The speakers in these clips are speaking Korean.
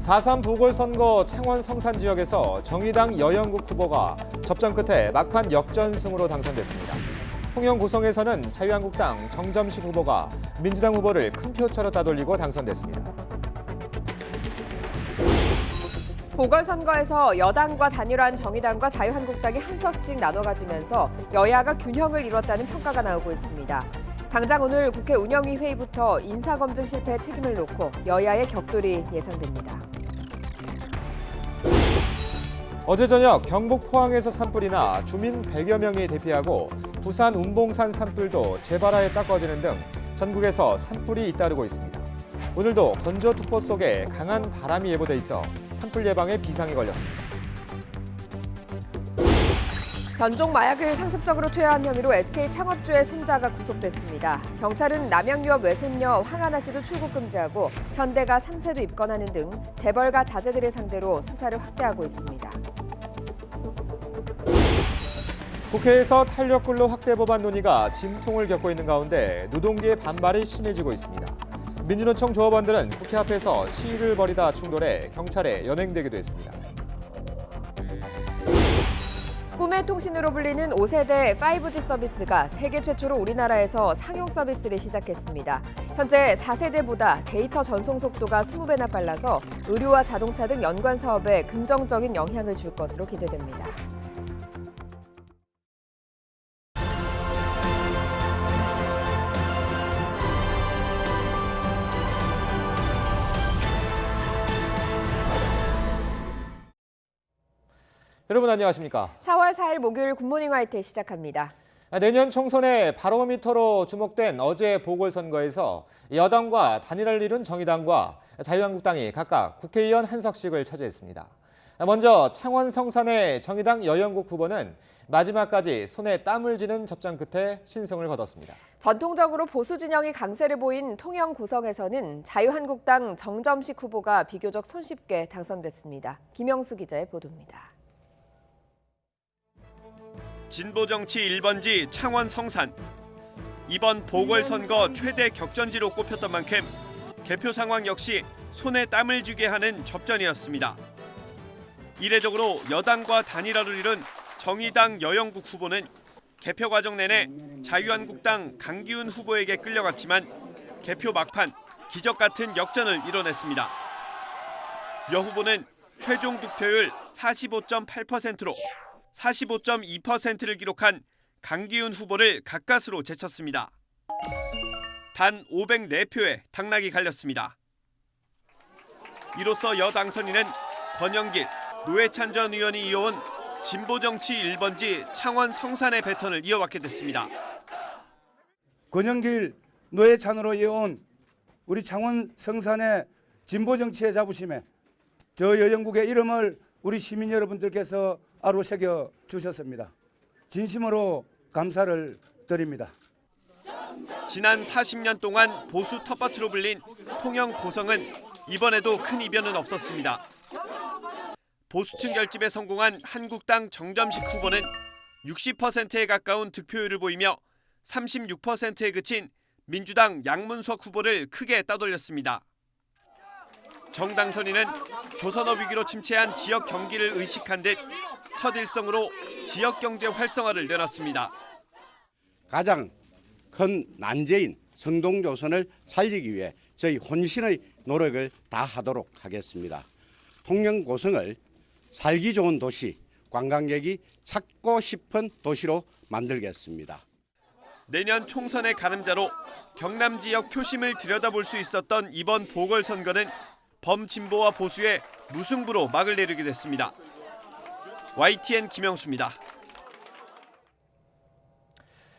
4.3 보궐선거 창원 성산 지역에서 정의당 여영국 후보가 접전 끝에 막판 역전승으로 당선됐습니다. 통영 고성에서는 자유한국당 정점식 후보가 민주당 후보를 큰 표차로 따돌리고 당선됐습니다. 보궐선거에서 여당과 단일화한 정의당과 자유한국당이 한 석씩 나눠 가지면서 여야가 균형을 이뤘다는 평가가 나오고 있습니다. 당장 오늘 국회 운영위 회의부터 인사검증 실패 책임을 놓고 여야의 격돌이 예상됩니다. 어제 저녁 경북 포항에서 산불이나 주민 100여 명이 대피하고 부산 운봉산 산불도 재발하에 꺼지는 등 전국에서 산불이 잇따르고 있습니다. 오늘도 건조특보 속에 강한 바람이 예보돼 있어 산불 예방에 비상이 걸렸습니다. 변종 마약을 상습적으로 투여한 혐의로 SK 창업주의 손자가 구속됐습니다. 경찰은 남양유업 외손녀 황하나 씨도 출국 금지하고 현대가 3세도 입건하는 등 재벌가 자제들을 상대로 수사를 확대하고 있습니다. 국회에서 탄력근로 확대 법안 논의가 진통을 겪고 있는 가운데 노동계의 반발이 심해지고 있습니다. 민주노총 조합원들은 국회 앞에서 시위를 벌이다 충돌해 경찰에 연행되기도 했습니다. 꿈의 통신으로 불리는 5세대 5G 서비스가 세계 최초로 우리나라에서 상용 서비스를 시작했습니다. 현재 4세대보다 데이터 전송 속도가 20배나 빨라서 의료와 자동차 등 연관 사업에 긍정적인 영향을 줄 것으로 기대됩니다. 여러분 안녕하십니까? 4월 4일 목요일 굿모닝 화이트 시작합니다. 내년 총선의 바로미터로 주목된 어제 보궐선거에서 여당과 단일화를 이룬 정의당과 자유한국당이 각각 국회의원 한 석씩을 차지했습니다. 먼저 창원 성산의 정의당 여영국 후보는 마지막까지 손에 땀을 쥐는 접전 끝에 신승을 거뒀습니다. 전통적으로 보수 진영이 강세를 보인 통영 고성에서는 자유한국당 정점식 후보가 비교적 손쉽게 당선됐습니다. 김영수 기자의 보도입니다. 진보정치 1번지 창원 성산. 이번 보궐선거 최대 격전지로 꼽혔던 만큼 개표 상황 역시 손에 땀을 쥐게 하는 접전이었습니다. 이례적으로 여당과 단일화를 이룬 정의당 여영국 후보는 개표 과정 내내 자유한국당 강기훈 후보에게 끌려갔지만 개표 막판 기적 같은 역전을 이뤄냈습니다. 여 후보는 최종 득표율 45.8%로 45.2%를 기록한 강기훈 후보를 가까스로 제쳤습니다. 단 504표에 당락이 갈렸습니다. 이로써 여당선인은 권영길, 노회찬 전 의원이 이어온 진보정치 1번지 창원 성산의 배턴을 이어받게 됐습니다. 권영길, 노회찬으로 이어온 우리 창원 성산의 진보정치의 자부심에 저 여영국의 이름을 우리 시민 여러분들께서 아로 새겨 주셨습니다. 진심으로 감사를 드립니다. 지난 40년 동안 보수 텃밭으로 불린 통영 고성은 이번에도 큰 이변은 없었습니다. 보수층 결집에 성공한 한국당 정점식 후보는 60%에 가까운 득표율을 보이며 36%에 그친 민주당 양문석 후보를 크게 따돌렸습니다. 정당 선인은 조선업 위기로 침체한 지역 경기를 의식한 듯 첫 일성으로 지역 경제 활성화를 내놨습니다. 가장 큰 난제인 성동조선을 살리기 위해 저희 혼신의 노력을 다하도록 하겠습니다. 통영 고성을 살기 좋은 도시, 관광객이 찾고 싶은 도시로 만들겠습니다. 내년 총선의 가늠자로 경남 지역 표심을 들여다볼 수 있었던 이번 보궐선거는 범진보와 보수의 무승부로 막을 내리게 됐습니다. YTN 김영수입니다.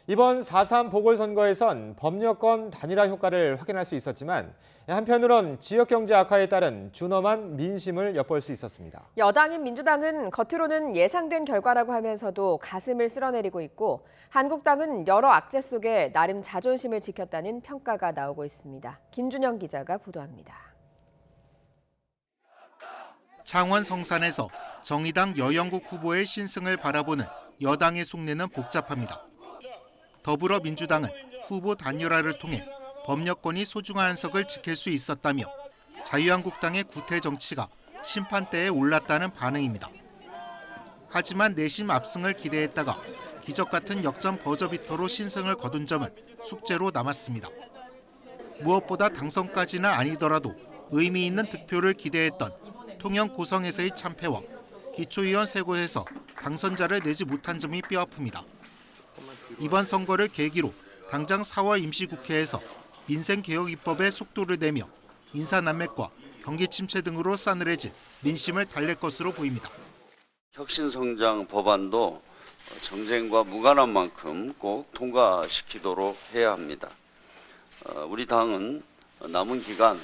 이번 4.3 보궐선거에선 법여권 단일화 효과를 확인할 수 있었지만 한편으론 지역경제 악화에 따른 준엄한 민심을 엿볼 수 있었습니다. 여당인 민주당은 겉으로는 예상된 결과라고 하면서도 가슴을 쓸어내리고 있고 한국당은 여러 악재 속에 나름 자존심을 지켰다는 평가가 나오고 있습니다. 김준영 기자가 보도합니다. 창원 성산에서 정의당 여영국 후보의 신승을 바라보는 여당의 속내는 복잡합니다. 더불어민주당은 후보 단일화를 통해 법여권이 소중한 한석을 지킬 수 있었다며 자유한국당의 구태 정치가 심판대에 올랐다는 반응입니다. 하지만 내심 압승을 기대했다가 기적 같은 역전 버저비터로 신승을 거둔 점은 숙제로 남았습니다. 무엇보다 당선까지는 아니더라도 의미 있는 득표를 기대했던 통영 고성에서의 참패와 기초의원 세 곳에서 당선자를 내지 못한 점이 뼈아픕니다. 이번 선거를 계기로 당장 4월 임시국회에서 민생개혁 입법에 속도를 내며 인사난맥과 경기 침체 등으로 싸늘해진 민심을 달랠 것으로 보입니다. 혁신성장 법안도 정쟁과 무관한 만큼 꼭 통과시키도록 해야 합니다. 우리 당은 남은 기간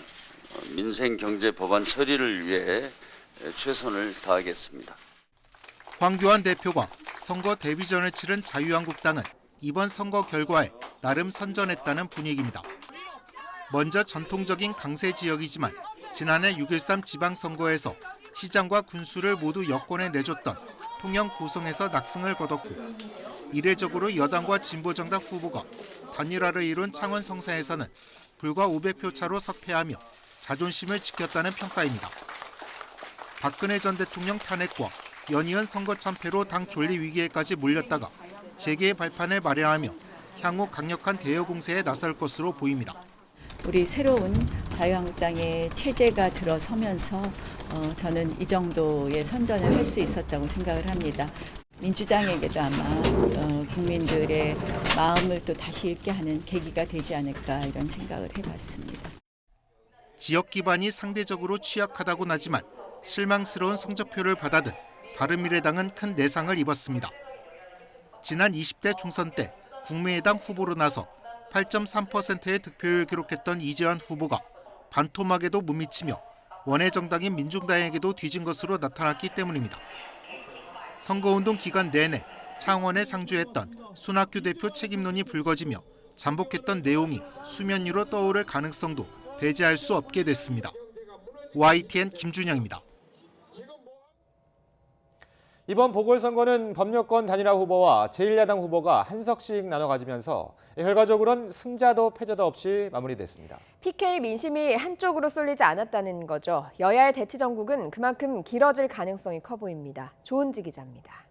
민생경제 법안 처리를 위해 최선을 다하겠습니다. 황교안 대표가 선거 데뷔전을 치른 자유한국당은 이번 선거 결과에 나름 선전했다는 분위기입니다. 먼저 전통적인 강세 지역이지만 지난해 6.13 지방선거에서 시장과 군수를 모두 여권에 내줬던 통영 고성에서 낙승을 거뒀고 이례적으로 여당과 진보정당 후보가 단일화를 이룬 창원 성사에서는 불과 500표 차로 석패하며 자존심을 지켰다는 평가입니다. 박근혜 전 대통령 탄핵과 연이은 선거 참패로 당 존리 위기에까지 몰렸다가 재개의 발판을 마련하며 향후 강력한 대여 공세에 나설 것으로 보입니다. 우리 새로운 자유한국당의 체제가 들어서면서 저는 이 정도의 선전을 할 수 있었다고 생각을 합니다. 민주당에게도 아마 국민들의 마음을 또 다시 읽게 하는 계기가 되지 않을까 이런 생각을 해봤습니다. 지역 기반이 상대적으로 취약하다고는 하지만 실망스러운 성적표를 받아든 바른미래당은 큰 내상을 입었습니다. 지난 20대 총선 때 국민의당 후보로 나서 8.3%의 득표율을 기록했던 이재환 후보가 반토막에도 못 미치며 원외 정당인 민중당에게도 뒤진 것으로 나타났기 때문입니다. 선거운동 기간 내내 창원에 상주했던 손학규 대표 책임론이 불거지며 잠복했던 내용이 수면 위로 떠오를 가능성도 배제할 수 없게 됐습니다. YTN 김준영입니다. 이번 보궐선거는 범여권 단일화 후보와 제1야당 후보가 한 석씩 나눠 가지면서 결과적으로는 승자도 패자도 없이 마무리됐습니다. PK 민심이 한쪽으로 쏠리지 않았다는 거죠. 여야의 대치 전국은 그만큼 길어질 가능성이 커 보입니다. 조은지 기자입니다.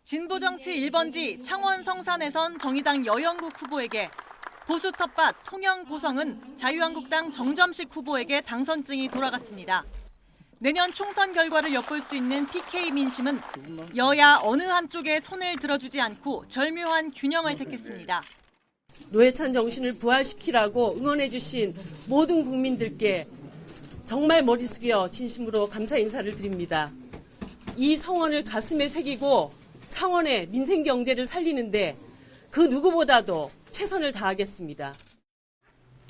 진보정치 1번지 창원 성산에선 정의당 여영국 후보에게, 보수 텃밭 통영 고성은 자유한국당 정점식 후보에게 당선증이 돌아갔습니다. 내년 총선 결과를 엿볼 수 있는 PK 민심은 여야 어느 한쪽에 손을 들어주지 않고 절묘한 균형을 택했습니다. 노회찬 정신을 부활시키라고 응원해주신 모든 국민들께 정말 머리 숙여 진심으로 감사 인사를 드립니다. 이 성원을 가슴에 새기고 창원의 민생 경제를 살리는데 그 누구보다도 최선을 다하겠습니다.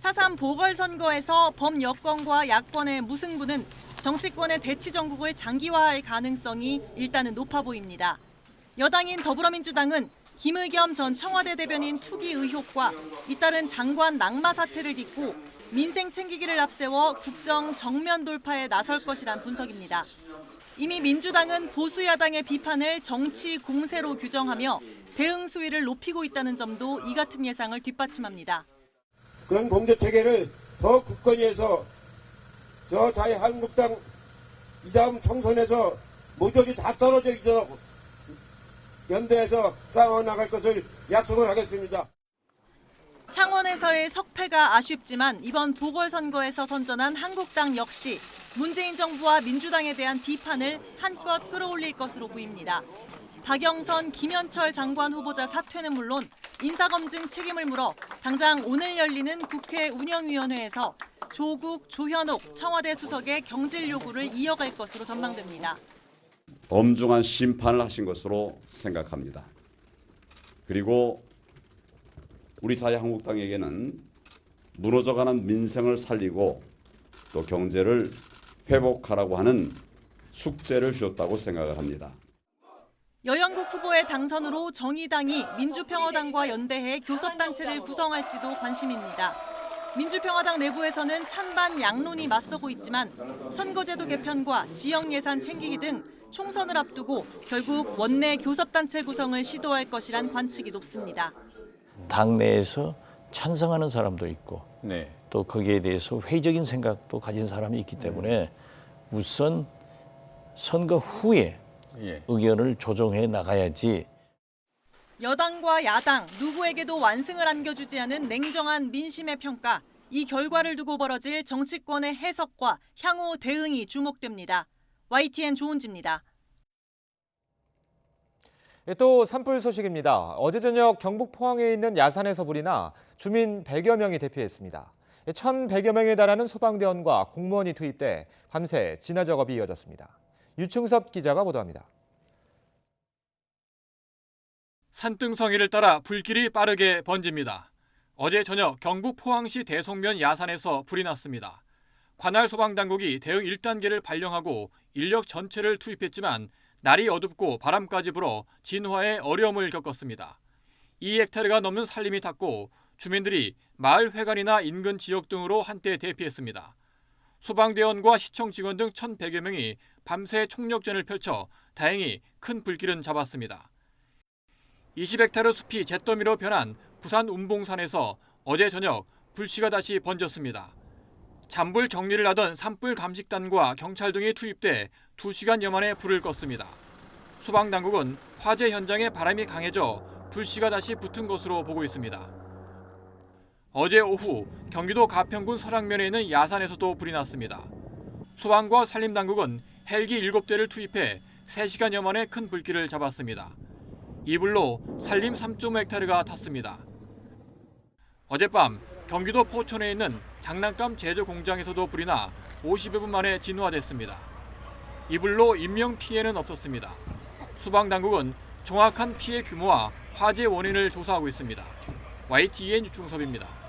4.3 보궐선거에서 범여권과 야권의 무승부는 정치권의 대치 전국을 장기화할 가능성이 일단은 높아 보입니다. 여당인 더불어민주당은 김의겸 전 청와대 대변인 투기 의혹과 잇따른 장관 낙마 사태를 딛고 민생 챙기기를 앞세워 국정 정면 돌파에 나설 것이란 분석입니다. 이미 민주당은 보수 야당의 비판을 정치 공세로 규정하며 대응 수위를 높이고 있다는 점도 이 같은 예상을 뒷받침합니다. 그런 공조체계를 더 굳건히 해서 저 자유한국당 이 다음 총선에서 모조리 다 떨어져 있도록 연대해서 싸워나갈 것을 약속을 하겠습니다. 창원에서의 석패가 아쉽지만 이번 보궐선거에서 선전한 한국당 역시 문재인 정부와 민주당에 대한 비판을 한껏 끌어올릴 것으로 보입니다. 박영선, 김현철 장관 후보자 사퇴는 물론 인사검증 책임을 물어 당장 오늘 열리는 국회 운영위원회에서 조국, 조현옥 청와대 수석의 경질 요구를 이어갈 것으로 전망됩니다. 엄중한 심판을 하신 것으로 생각합니다. 그리고 우리 자유한국당에게는 무너져가는 민생을 살리고 또 경제를 회복하라고 하는 숙제를 주셨다고 생각을 합니다. 여영국 후보의 당선으로 정의당이 민주평화당과 연대해 교섭단체를 구성할지도 관심입니다. 민주평화당 내부에서는 찬반 양론이 맞서고 있지만 선거제도 개편과 지역 예산 챙기기 등 총선을 앞두고 결국 원내 교섭단체 구성을 시도할 것이란 관측이 높습니다. 당내에서 찬성하는 사람도 있고 또 거기에 대해서 회의적인 생각도 가진 사람이 있기 때문에 우선 선거 후에 의견을 조정해 나가야지. 여당과 야당 누구에게도 완승을 안겨주지 않은 냉정한 민심의 평가. 이 결과를 두고 벌어질 정치권의 해석과 향후 대응이 주목됩니다. YTN 조은지입니다. 또 산불 소식입니다. 어제 저녁 경북 포항에 있는 야산에서 불이 나 주민 100여 명이 대피했습니다. 1,100여 명에 달하는 소방대원과 공무원이 투입돼 밤새 진화 작업이 이어졌습니다. 유충섭 기자가 보도합니다. 산등성이를 따라 불길이 빠르게 번집니다. 어제 저녁 경북 포항시 대송면 야산에서 불이 났습니다. 관할 소방당국이 대응 1단계를 발령하고 인력 전체를 투입했지만 날이 어둡고 바람까지 불어 진화에 어려움을 겪었습니다. 2헥타르가 넘는 산림이 탔고 주민들이 마을 회관이나 인근 지역 등으로 한때 대피했습니다. 소방대원과 시청 직원 등 1,100여 명이 밤새 총력전을 펼쳐 다행히 큰 불길은 잡았습니다. 20헥타르 숲이 잿더미로 변한 부산 운봉산에서 어제 저녁 불씨가 다시 번졌습니다. 잔불 정리를 하던 산불 감식단과 경찰 등이 투입돼 2시간여 만에 불을 껐습니다. 소방당국은 화재 현장에 바람이 강해져 불씨가 다시 붙은 것으로 보고 있습니다. 어제 오후 경기도 가평군 설악면에 있는 야산에서도 불이 났습니다. 소방과 산림당국은 헬기 7대를 투입해 3시간여 만에 큰 불길을 잡았습니다. 이 불로 산림 3.5헥타르가 탔습니다. 어젯밤 경기도 포천에 있는 장난감 제조 공장에서도 불이 나 50여 분 만에 진화됐습니다. 이 불로 인명 피해는 없었습니다. 소방당국은 정확한 피해 규모와 화재 원인을 조사하고 있습니다. YTN 유충섭입니다.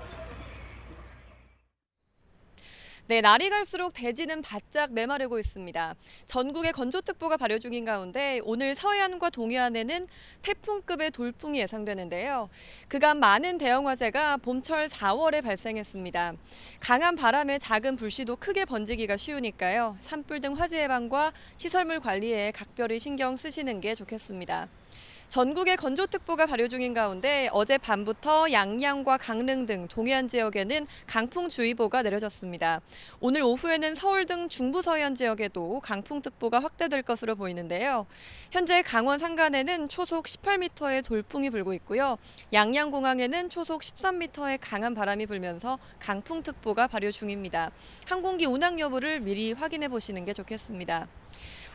네, 날이 갈수록 대지는 바짝 메마르고 있습니다. 전국에 건조특보가 발효 중인 가운데 오늘 서해안과 동해안에는 태풍급의 돌풍이 예상되는데요. 그간 많은 대형 화재가 봄철 4월에 발생했습니다. 강한 바람에 작은 불씨도 크게 번지기가 쉬우니까요. 산불 등 화재 예방과 시설물 관리에 각별히 신경 쓰시는 게 좋겠습니다. 전국에 건조특보가 발효 중인 가운데 어제 밤부터 양양과 강릉 등 동해안 지역에는 강풍주의보가 내려졌습니다. 오늘 오후에는 서울 등 중부 서해안 지역에도 강풍특보가 확대될 것으로 보이는데요. 현재 강원 산간에는 초속 18m의 돌풍이 불고 있고요. 양양공항에는 초속 13m의 강한 바람이 불면서 강풍특보가 발효 중입니다. 항공기 운항 여부를 미리 확인해 보시는 게 좋겠습니다.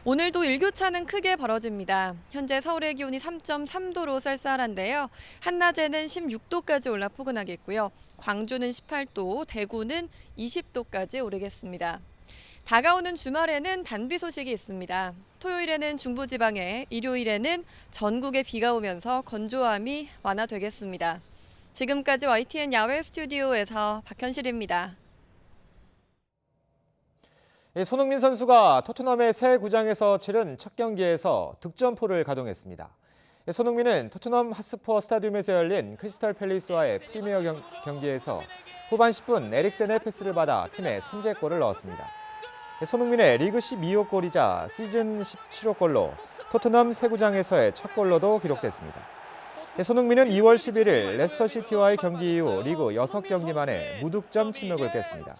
오늘도 일교차는 크게 벌어집니다. 현재 서울의 기온이 3.3도로 쌀쌀한데요. 한낮에는 16도까지 올라 포근하겠고요. 광주는 18도, 대구는 20도까지 오르겠습니다. 다가오는 주말에는 단비 소식이 있습니다. 토요일에는 중부지방에, 일요일에는 전국에 비가 오면서 건조함이 완화되겠습니다. 지금까지 YTN 야외 스튜디오에서 박현실입니다. 손흥민 선수가 토트넘의 새 구장에서 치른 첫 경기에서 득점포를 가동했습니다. 손흥민은 토트넘 핫스퍼 스타디움에서 열린 크리스탈 팰리스와의 프리미어 경기에서 후반 10분 에릭센의 패스를 받아 팀의 선제골을 넣었습니다. 손흥민의 리그 12호 골이자 시즌 17호 골로 토트넘 새 구장에서의 첫 골로도 기록됐습니다. 손흥민은 2월 11일 레스터시티와의 경기 이후 리그 6경기 만에 무득점 침묵을 깼습니다.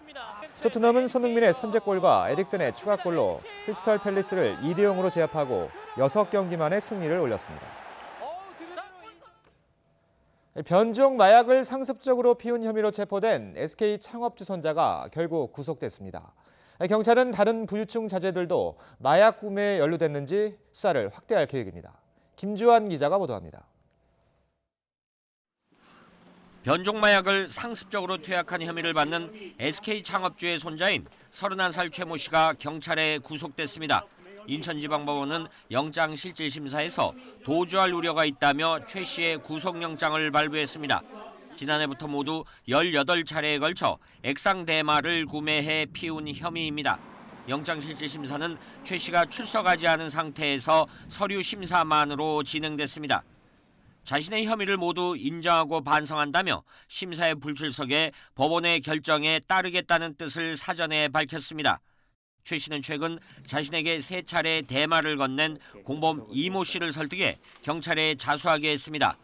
토트넘은 손흥민의 선제골과 에릭센의 추가골로 크리스탈 팰리스를 2대0으로 제압하고 6경기 만에 승리를 올렸습니다. 변종 마약을 상습적으로 피운 혐의로 체포된 SK 창업 주선자가 결국 구속됐습니다. 경찰은 다른 부유층 자제들도 마약 구매에 연루됐는지 수사를 확대할 계획입니다. 김주환 기자가 보도합니다. 변종 마약을 상습적으로 투약한 혐의를 받는 SK 창업주의 손자인 31살 최 모 씨가 경찰에 구속됐습니다. 인천지방법원은 영장실질심사에서 도주할 우려가 있다며 최 씨의 구속영장을 발부했습니다. 지난해부터 모두 18차례에 걸쳐 액상 대마를 구매해 피운 혐의입니다. 영장실질심사는 최 씨가 출석하지 않은 상태에서 서류 심사만으로 진행됐습니다. 자신의 혐의를 모두 인정하고 반성한다며 심사의 불출석에 법원의 결정에 따르겠다는 뜻을 사전에 밝혔습니다. 최 씨는 최근 자신에게 3차례 대마를 건넨 공범 이모 씨를 설득해 경찰에 자수하게 했습니다.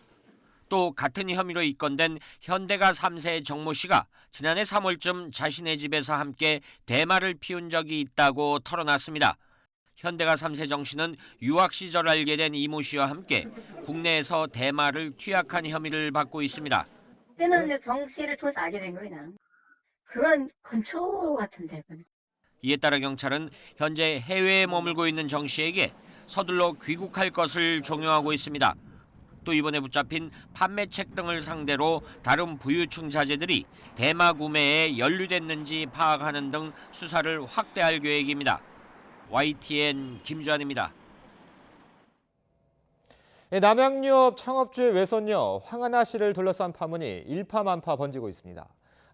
또 같은 혐의로 입건된 현대가 3세 정모 씨가 지난해 3월쯤 자신의 집에서 함께 대마를 피운 적이 있다고 털어놨습니다. 현대가 3세 정 씨는 유학 시절 알게 된 이모 씨와 함께 국내에서 대마를 투약한 혐의를 받고 있습니다. 그때는 정 씨를 통해서 알게 된 거예요. 그건 건초 같은데. 이에 따라 경찰은 현재 해외에 머물고 있는 정 씨에게 서둘러 귀국할 것을 종용하고 있습니다. 또 이번에 붙잡힌 판매책 등을 상대로 다른 부유층 자제들이 대마 구매에 연루됐는지 파악하는 등 수사를 확대할 계획입니다. YTN 김주환입니다. 남양유업 창업주의 외손녀 황하나 씨를 둘러싼 파문이 일파만파 번지고 있습니다.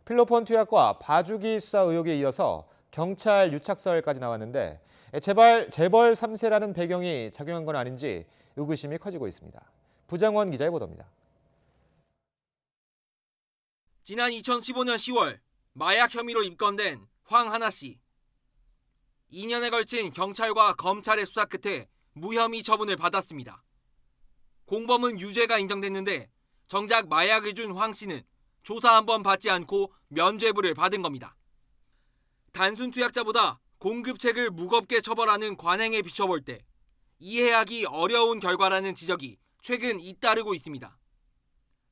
필로폰 투약과 봐주기 수사 의혹에 이어서 경찰 유착설까지 나왔는데 재벌 3세라는 배경이 작용한 건 아닌지 의구심이 커지고 있습니다. 부장원 기자의 보도입니다. 지난 2015년 10월 마약 혐의로 입건된 황하나 씨. 2년에 걸친 경찰과 검찰의 수사 끝에 무혐의 처분을 받았습니다. 공범은 유죄가 인정됐는데 정작 마약을 준 황 씨는 조사 한 번 받지 않고 면죄부를 받은 겁니다. 단순 투약자보다 공급책을 무겁게 처벌하는 관행에 비춰볼 때 이해하기 어려운 결과라는 지적이 최근 잇따르고 있습니다.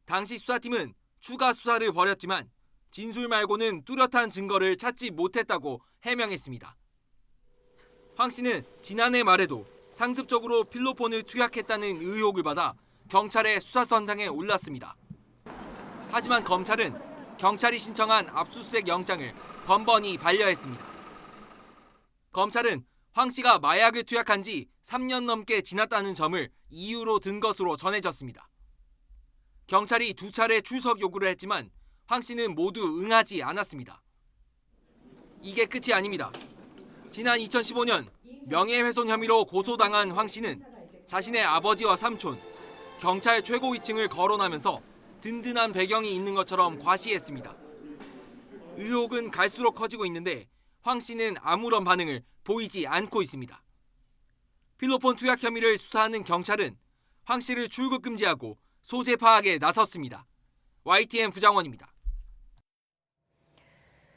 당시 수사팀은 추가 수사를 벌였지만 진술 말고는 뚜렷한 증거를 찾지 못했다고 해명했습니다. 황 씨는 지난해 말에도 상습적으로 필로폰을 투약했다는 의혹을 받아 경찰의 수사선상에 올랐습니다. 하지만 검찰은 경찰이 신청한 압수수색 영장을 번번이 반려했습니다. 검찰은 황 씨가 마약을 투약한 지 3년 넘게 지났다는 점을 이유로 든 것으로 전해졌습니다. 경찰이 2차례 출석 요구를 했지만 황 씨는 모두 응하지 않았습니다. 이게 끝이 아닙니다. 지난 2015년 명예훼손 혐의로 고소당한 황 씨는 자신의 아버지와 삼촌, 경찰 최고위층을 거론하면서 든든한 배경이 있는 것처럼 과시했습니다. 의혹은 갈수록 커지고 있는데 황 씨는 아무런 반응을 보이지 않고 있습니다. 필로폰 투약 혐의를 수사하는 경찰은 황 씨를 출국 금지하고 소재 파악에 나섰습니다. YTN 부장원입니다.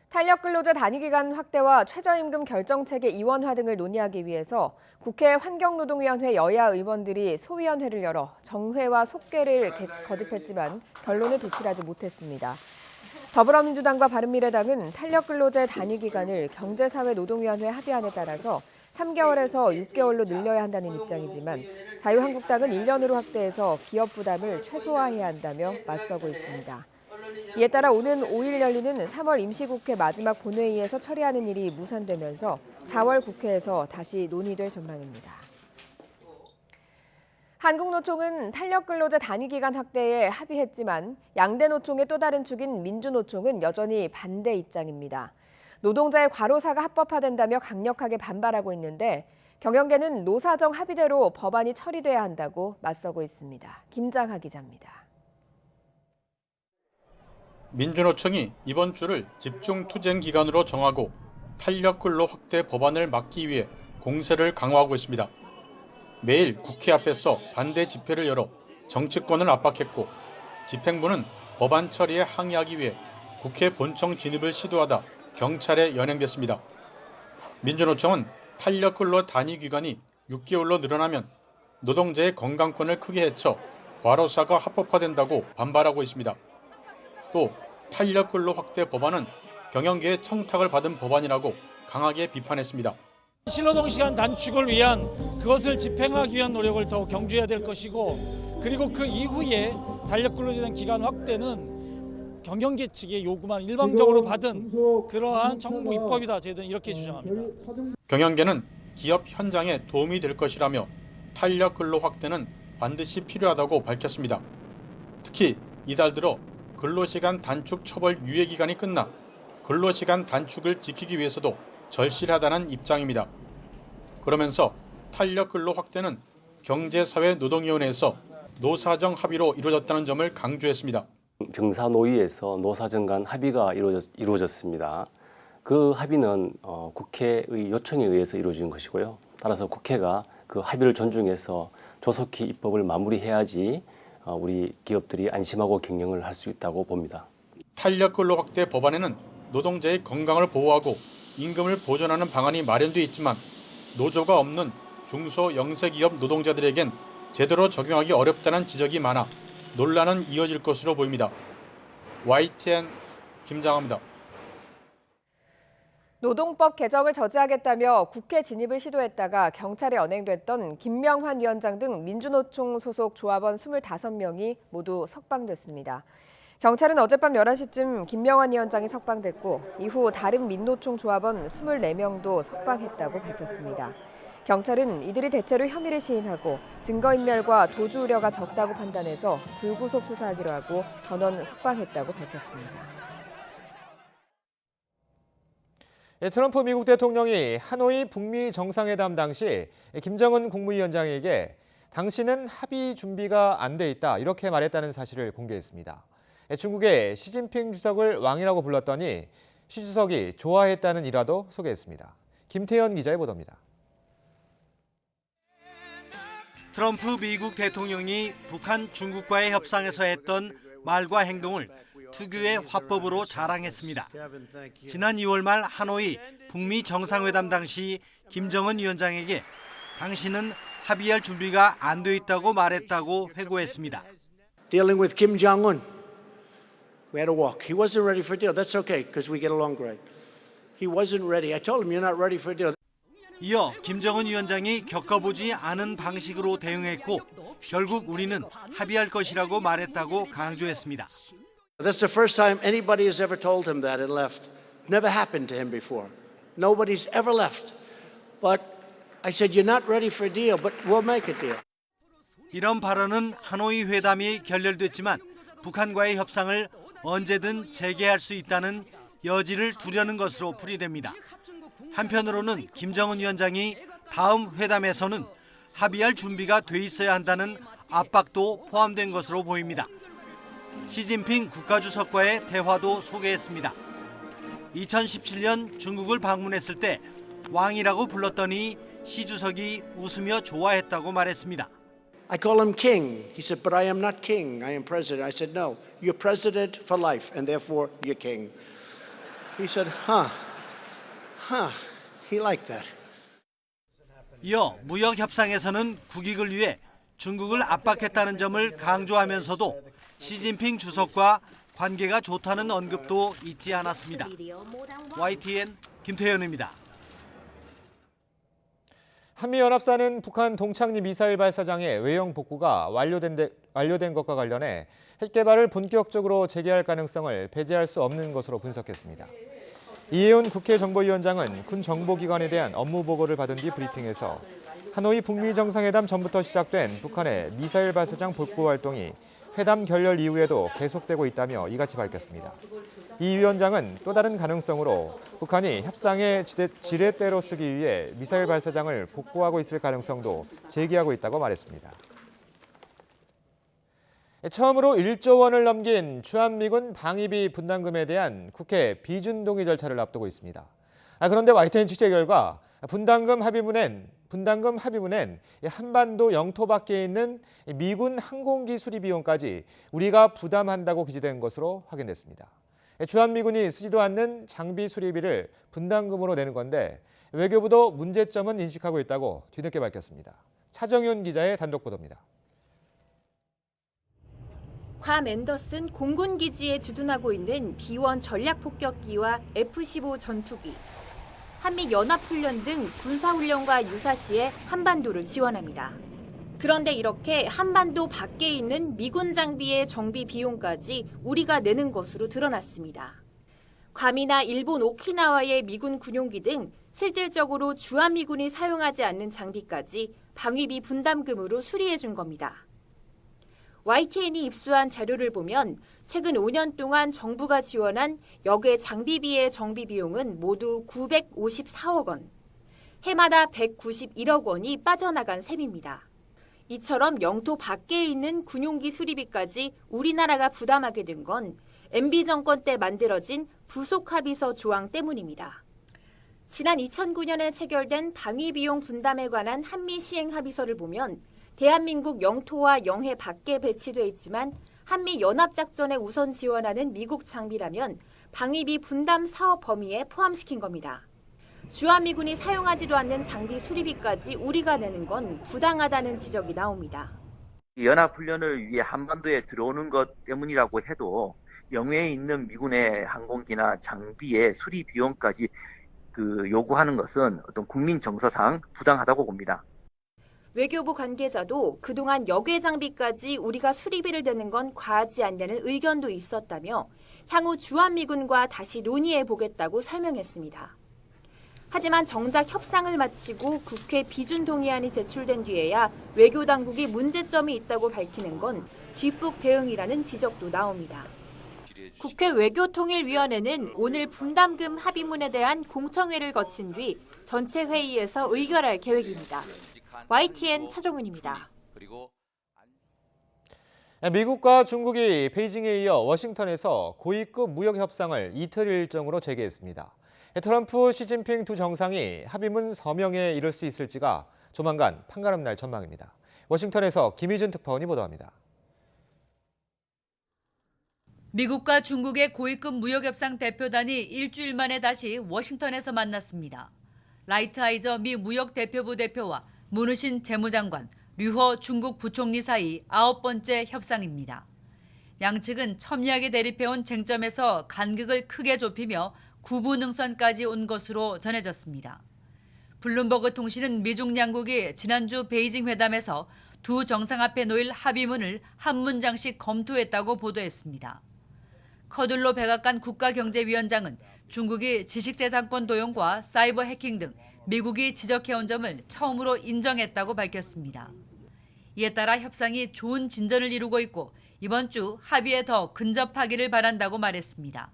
탄력근로제 단위기간 확대와 최저임금 결정체계 이원화 등을 논의하기 위해서 국회 환경노동위원회 여야 의원들이 소위원회를 열어 정회와 속개를 거듭했지만 결론에 도출하지 못했습니다. 더불어민주당과 바른미래당은 탄력근로제 단위기간을 경제사회노동위원회 합의안에 따라서 3개월에서 6개월로 늘려야 한다는 입장이지만 자유한국당은 1년으로 확대해서 기업 부담을 최소화해야 한다며 맞서고 있습니다. 이에 따라 오는 5일 열리는 3월 임시국회 마지막 본회의에서 처리하는 일이 무산되면서 4월 국회에서 다시 논의될 전망입니다. 한국노총은 탄력근로제 단위기간 확대에 합의했지만 양대 노총의 또 다른 축인 민주노총은 여전히 반대 입장입니다. 노동자의 과로사가 합법화된다며 강력하게 반발하고 있는데 경영계는 노사정 합의대로 법안이 처리돼야 한다고 맞서고 있습니다. 김장하 기자입니다. 민주노총이 이번 주를 집중투쟁 기간으로 정하고 탄력근로 확대 법안을 막기 위해 공세를 강화하고 있습니다. 매일 국회 앞에서 반대 집회를 열어 정치권을 압박했고 집행부는 법안 처리에 항의하기 위해 국회 본청 진입을 시도하다 경찰에 연행됐습니다. 민주노총은 탄력근로 단위 기간이 6개월로 늘어나면 노동자의 건강권을 크게 해쳐 과로사가 합법화된다고 반발하고 있습니다. 또 탄력근로 확대 법안은 경영계의 청탁을 받은 법안이라고 강하게 비판했습니다. 실노동 시간 단축을 위한 그것을 집행하기 위한 노력을 더 경주해야 될 것이고 그리고 그 이후에 탄력근로제 기간 확대는 경영계 측의 요구만 일방적으로 받은 그러한 정부 입법이다. 저희들은 이렇게 주장합니다. 경영계는 기업 현장에 도움이 될 것이라며 탄력근로 확대는 반드시 필요하다고 밝혔습니다. 특히 이달 들어 근로시간 단축 처벌 유예기간이 끝나 근로시간 단축을 지키기 위해서도 절실하다는 입장입니다. 그러면서 탄력근로 확대는 경제사회노동위원회에서 노사정 합의로 이루어졌다는 점을 강조했습니다. 경사노위에서 노사정 간 합의가 이루어졌습니다. 그 합의는 국회의 요청에 의해서 이루어진 것이고요. 따라서 국회가 그 합의를 존중해서 조속히 입법을 마무리해야지 우리 기업들이 안심하고 경영을 할 수 있다고 봅니다. 탄력근로 확대 법안에는 노동자의 건강을 보호하고 임금을 보존하는 방안이 마련돼 있지만 노조가 없는 중소 영세기업 노동자들에겐 제대로 적용하기 어렵다는 지적이 많아 논란은 이어질 것으로 보입니다. YTN 김장합니다. 노동법 개정을 저지하겠다며 국회 진입을 시도했다가 경찰에 연행됐던 김명환 위원장 등 민주노총 소속 조합원 25명이 모두 석방됐습니다. 경찰은 어젯밤 11시쯤 김명환 위원장이 석방됐고 이후 다른 민노총 조합원 24명도 석방했다고 밝혔습니다. 경찰은 이들이 대체로 혐의를 시인하고 증거인멸과 도주 우려가 적다고 판단해서 불구속 수사하기로 하고 전원 석방했다고 밝혔습니다. 트럼프 미국 대통령이 하노이 북미 정상회담 당시 김정은 국무위원장에게 당신은 합의 준비가 안 돼 있다 이렇게 말했다는 사실을 공개했습니다. 중국의 시진핑 주석을 왕이라고 불렀더니 시 주석이 좋아했다는 일화도 소개했습니다. 김태현 기자의 보도입니다. 트럼프 미국 대통령이 북한, 중국과의 협상에서 했던 말과 행동을 특유의 화법으로 자랑했습니다. 지난 2월 말 하노이 북미 정상회담 당시 김정은 위원장에게 당신은 합의할 준비가 안 돼 있다고 말했다고 회고했습니다. Dealing with Kim Jong-un, we had a walk. He wasn't ready for a deal. That's okay because we get along great. He wasn't ready. I told him you're not ready for a deal. 이어 김정은 위원장이 겪어보지 않은 방식으로 대응했고 결국 우리는 합의할 것이라고 말했다고 강조했습니다. That's the first time anybody has ever told him that and left. Never happened to him before. Nobody's ever left. But I said, you're not ready for a deal, but we'll make a deal. 이런 발언은 하노이 회담이 결렬됐지만 북한과의 협상을 언제든 재개할 수 있다는 여지를 두려는 것으로 풀이됩니다. 한편으로는 김정은 위원장이 다음 회담에서는 합의할 준비가 돼 있어야 한다는 압박도 포함된 것으로 보입니다. 시진핑 국가주석과의 대화도 소개했습니다. 2017년 중국을 방문했을 때 왕이라고 불렀더니 시 주석이 웃으며 좋아했다고 말했습니다. I call him king. He said, but I am not king. I am president. I said, no, you're president for life and therefore you're king. He said, he liked that. 이어 무역 협상에서는 국익을 위해 중국을 압박했다는 점을 강조하면서도 시진핑 주석과 관계가 좋다는 언급도 잊지 않았습니다. YTN 김태현입니다. 한미연합사는 북한 동창리 미사일 발사장의 외형 복구가 완료된 것과 관련해 핵 개발을 본격적으로 재개할 가능성을 배제할 수 없는 것으로 분석했습니다. 이혜훈 국회 정보위원장은 군 정보기관에 대한 업무 보고를 받은 뒤 브리핑에서 하노이 북미 정상회담 전부터 시작된 북한의 미사일 발사장 복구 활동이 회담 결렬 이후에도 계속되고 있다며 이같이 밝혔습니다. 이 위원장은 또 다른 가능성으로 북한이 협상의 지렛대로 쓰기 위해 미사일 발사장을 복구하고 있을 가능성도 제기하고 있다고 말했습니다. 처음으로 1조 원을 넘긴 주한미군 방위비 분담금에 대한 국회 비준동의 절차를 앞두고 있습니다. 그런데 YTN 취재 결과 분담금 합의문엔 한반도 영토 밖에 있는 미군 항공기 수리 비용까지 우리가 부담한다고 기재된 것으로 확인됐습니다. 주한미군이 쓰지도 않는 장비 수리비를 분담금으로 내는 건데 외교부도 문제점은 인식하고 있다고 뒤늦게 밝혔습니다. 차정윤 기자의 단독 보도입니다. 괌 앤더슨 공군기지에 주둔하고 있는 B-1 전략폭격기와 F-15 전투기. 한미연합훈련 등 군사훈련과 유사시에 한반도를 지원합니다. 그런데 이렇게 한반도 밖에 있는 미군 장비의 정비 비용까지 우리가 내는 것으로 드러났습니다. 괌이나 일본 오키나와의 미군 군용기 등 실질적으로 주한미군이 사용하지 않는 장비까지 방위비 분담금으로 수리해 준 겁니다. YTN이 입수한 자료를 보면 최근 5년 동안 정부가 지원한 역외 장비비의 정비 비용은 모두 954억 원, 해마다 191억 원이 빠져나간 셈입니다. 이처럼 영토 밖에 있는 군용기 수리비까지 우리나라가 부담하게 된 건 MB 정권 때 만들어진 부속합의서 조항 때문입니다. 지난 2009년에 체결된 방위비용 분담에 관한 한미 시행 합의서를 보면 대한민국 영토와 영해 밖에 배치돼 있지만 한미 연합작전에 우선 지원하는 미국 장비라면 방위비 분담 사업 범위에 포함시킨 겁니다. 주한미군이 사용하지도 않는 장비 수리비까지 우리가 내는 건 부당하다는 지적이 나옵니다. 연합훈련을 위해 한반도에 들어오는 것 때문이라고 해도 영해에 있는 미군의 항공기나 장비의 수리 비용까지 요구하는 것은 어떤 국민 정서상 부당하다고 봅니다. 외교부 관계자도 그동안 역외 장비까지 우리가 수리비를 대는 건 과하지 않냐는 의견도 있었다며 향후 주한미군과 다시 논의해보겠다고 설명했습니다. 하지만 정작 협상을 마치고 국회 비준 동의안이 제출된 뒤에야 외교당국이 문제점이 있다고 밝히는 건 뒷북 대응이라는 지적도 나옵니다. 국회 외교통일위원회는 오늘 분담금 합의문에 대한 공청회를 거친 뒤 전체 회의에서 의결할 계획입니다. YTN 차정은입니다. 미국과 중국이 베이징에 이어 워싱턴에서 고위급 무역 협상을 이틀 일정으로 재개했습니다. 트럼프, 시진핑 두 정상이 합의문 서명에 이를 수 있을지가 조만간 판가름 날 전망입니다. 워싱턴에서 김희준 특파원이 보도합니다. 미국과 중국의 고위급 무역협상 대표단이 일주일 만에 다시 워싱턴에서 만났습니다. 라이트하이저 미 무역대표부 대표와 문우신 재무장관, 류허 중국 부총리 사이 9번째 협상입니다. 양측은 첨예하게 대립해온 쟁점에서 간극을 크게 좁히며 구분 능선까지 온 것으로 전해졌습니다. 블룸버그 통신은 미중 양국이 지난주 베이징 회담에서 두 정상 앞에 놓일 합의문을 한 문장씩 검토했다고 보도했습니다. 커둘로 백악관 국가경제위원장은 중국이 지식재산권 도용과 사이버 해킹 등 미국이 지적해온 점을 처음으로 인정했다고 밝혔습니다. 이에 따라 협상이 좋은 진전을 이루고 있고 이번 주 합의에 더 근접하기를 바란다고 말했습니다.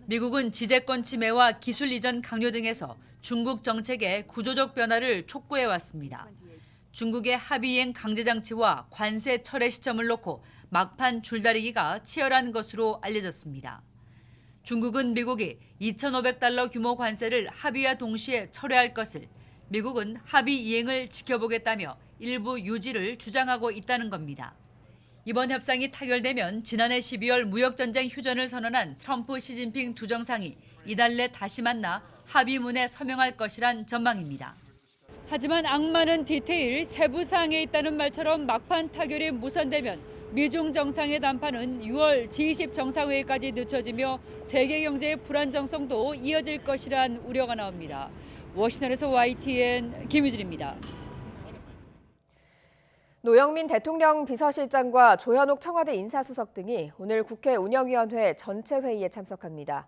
미국은 지재권 침해와 기술 이전 강요 등에서 중국 정책의 구조적 변화를 촉구해왔습니다. 중국의 합의 이행 강제 장치와 관세 철회 시점을 놓고 막판 줄다리기가 치열한 것으로 알려졌습니다. 중국은 미국이 2,500달러 규모 관세를 합의와 동시에 철회할 것을, 미국은 합의 이행을 지켜보겠다며 일부 유지를 주장하고 있다는 겁니다. 이번 협상이 타결되면 지난해 12월 무역전쟁 휴전을 선언한 트럼프, 시진핑 두 정상이 이달 내 다시 만나 합의문에 서명할 것이란 전망입니다. 하지만 악마는 디테일, 세부 사항에 있다는 말처럼 막판 타결이 무산되면 미중 정상의談判은 6월 G20 정상회의까지 늦춰지며 세계 경제의 불안정성도 이어질 것이란 우려가 나옵니다. 워싱턴에서 YTN 김유진입니다. 노영민 대통령 비서실장과 조현옥 청와대 인사수석 등이 오늘 국회 운영위원회 전체 회의에 참석합니다.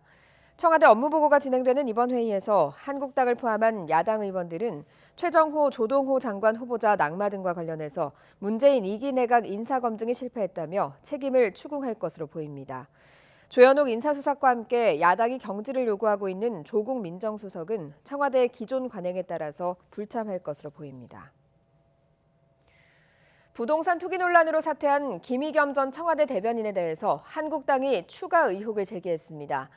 청와대 업무보고가 진행되는 이번 회의에서 한국당을 포함한 야당 의원들은 최정호, 조동호 장관 후보자 낙마 등과 관련해서 문재인 2기 내각 인사검증이 실패했다며 책임을 추궁할 것으로 보입니다. 조현옥 인사수석과 함께 야당이 경질을 요구하고 있는 조국 민정수석은 청와대의 기존 관행에 따라서 불참할 것으로 보입니다. 부동산 투기 논란으로 사퇴한 김의겸 전 청와대 대변인에 대해서 한국당이 추가 의혹을 제기했습니다.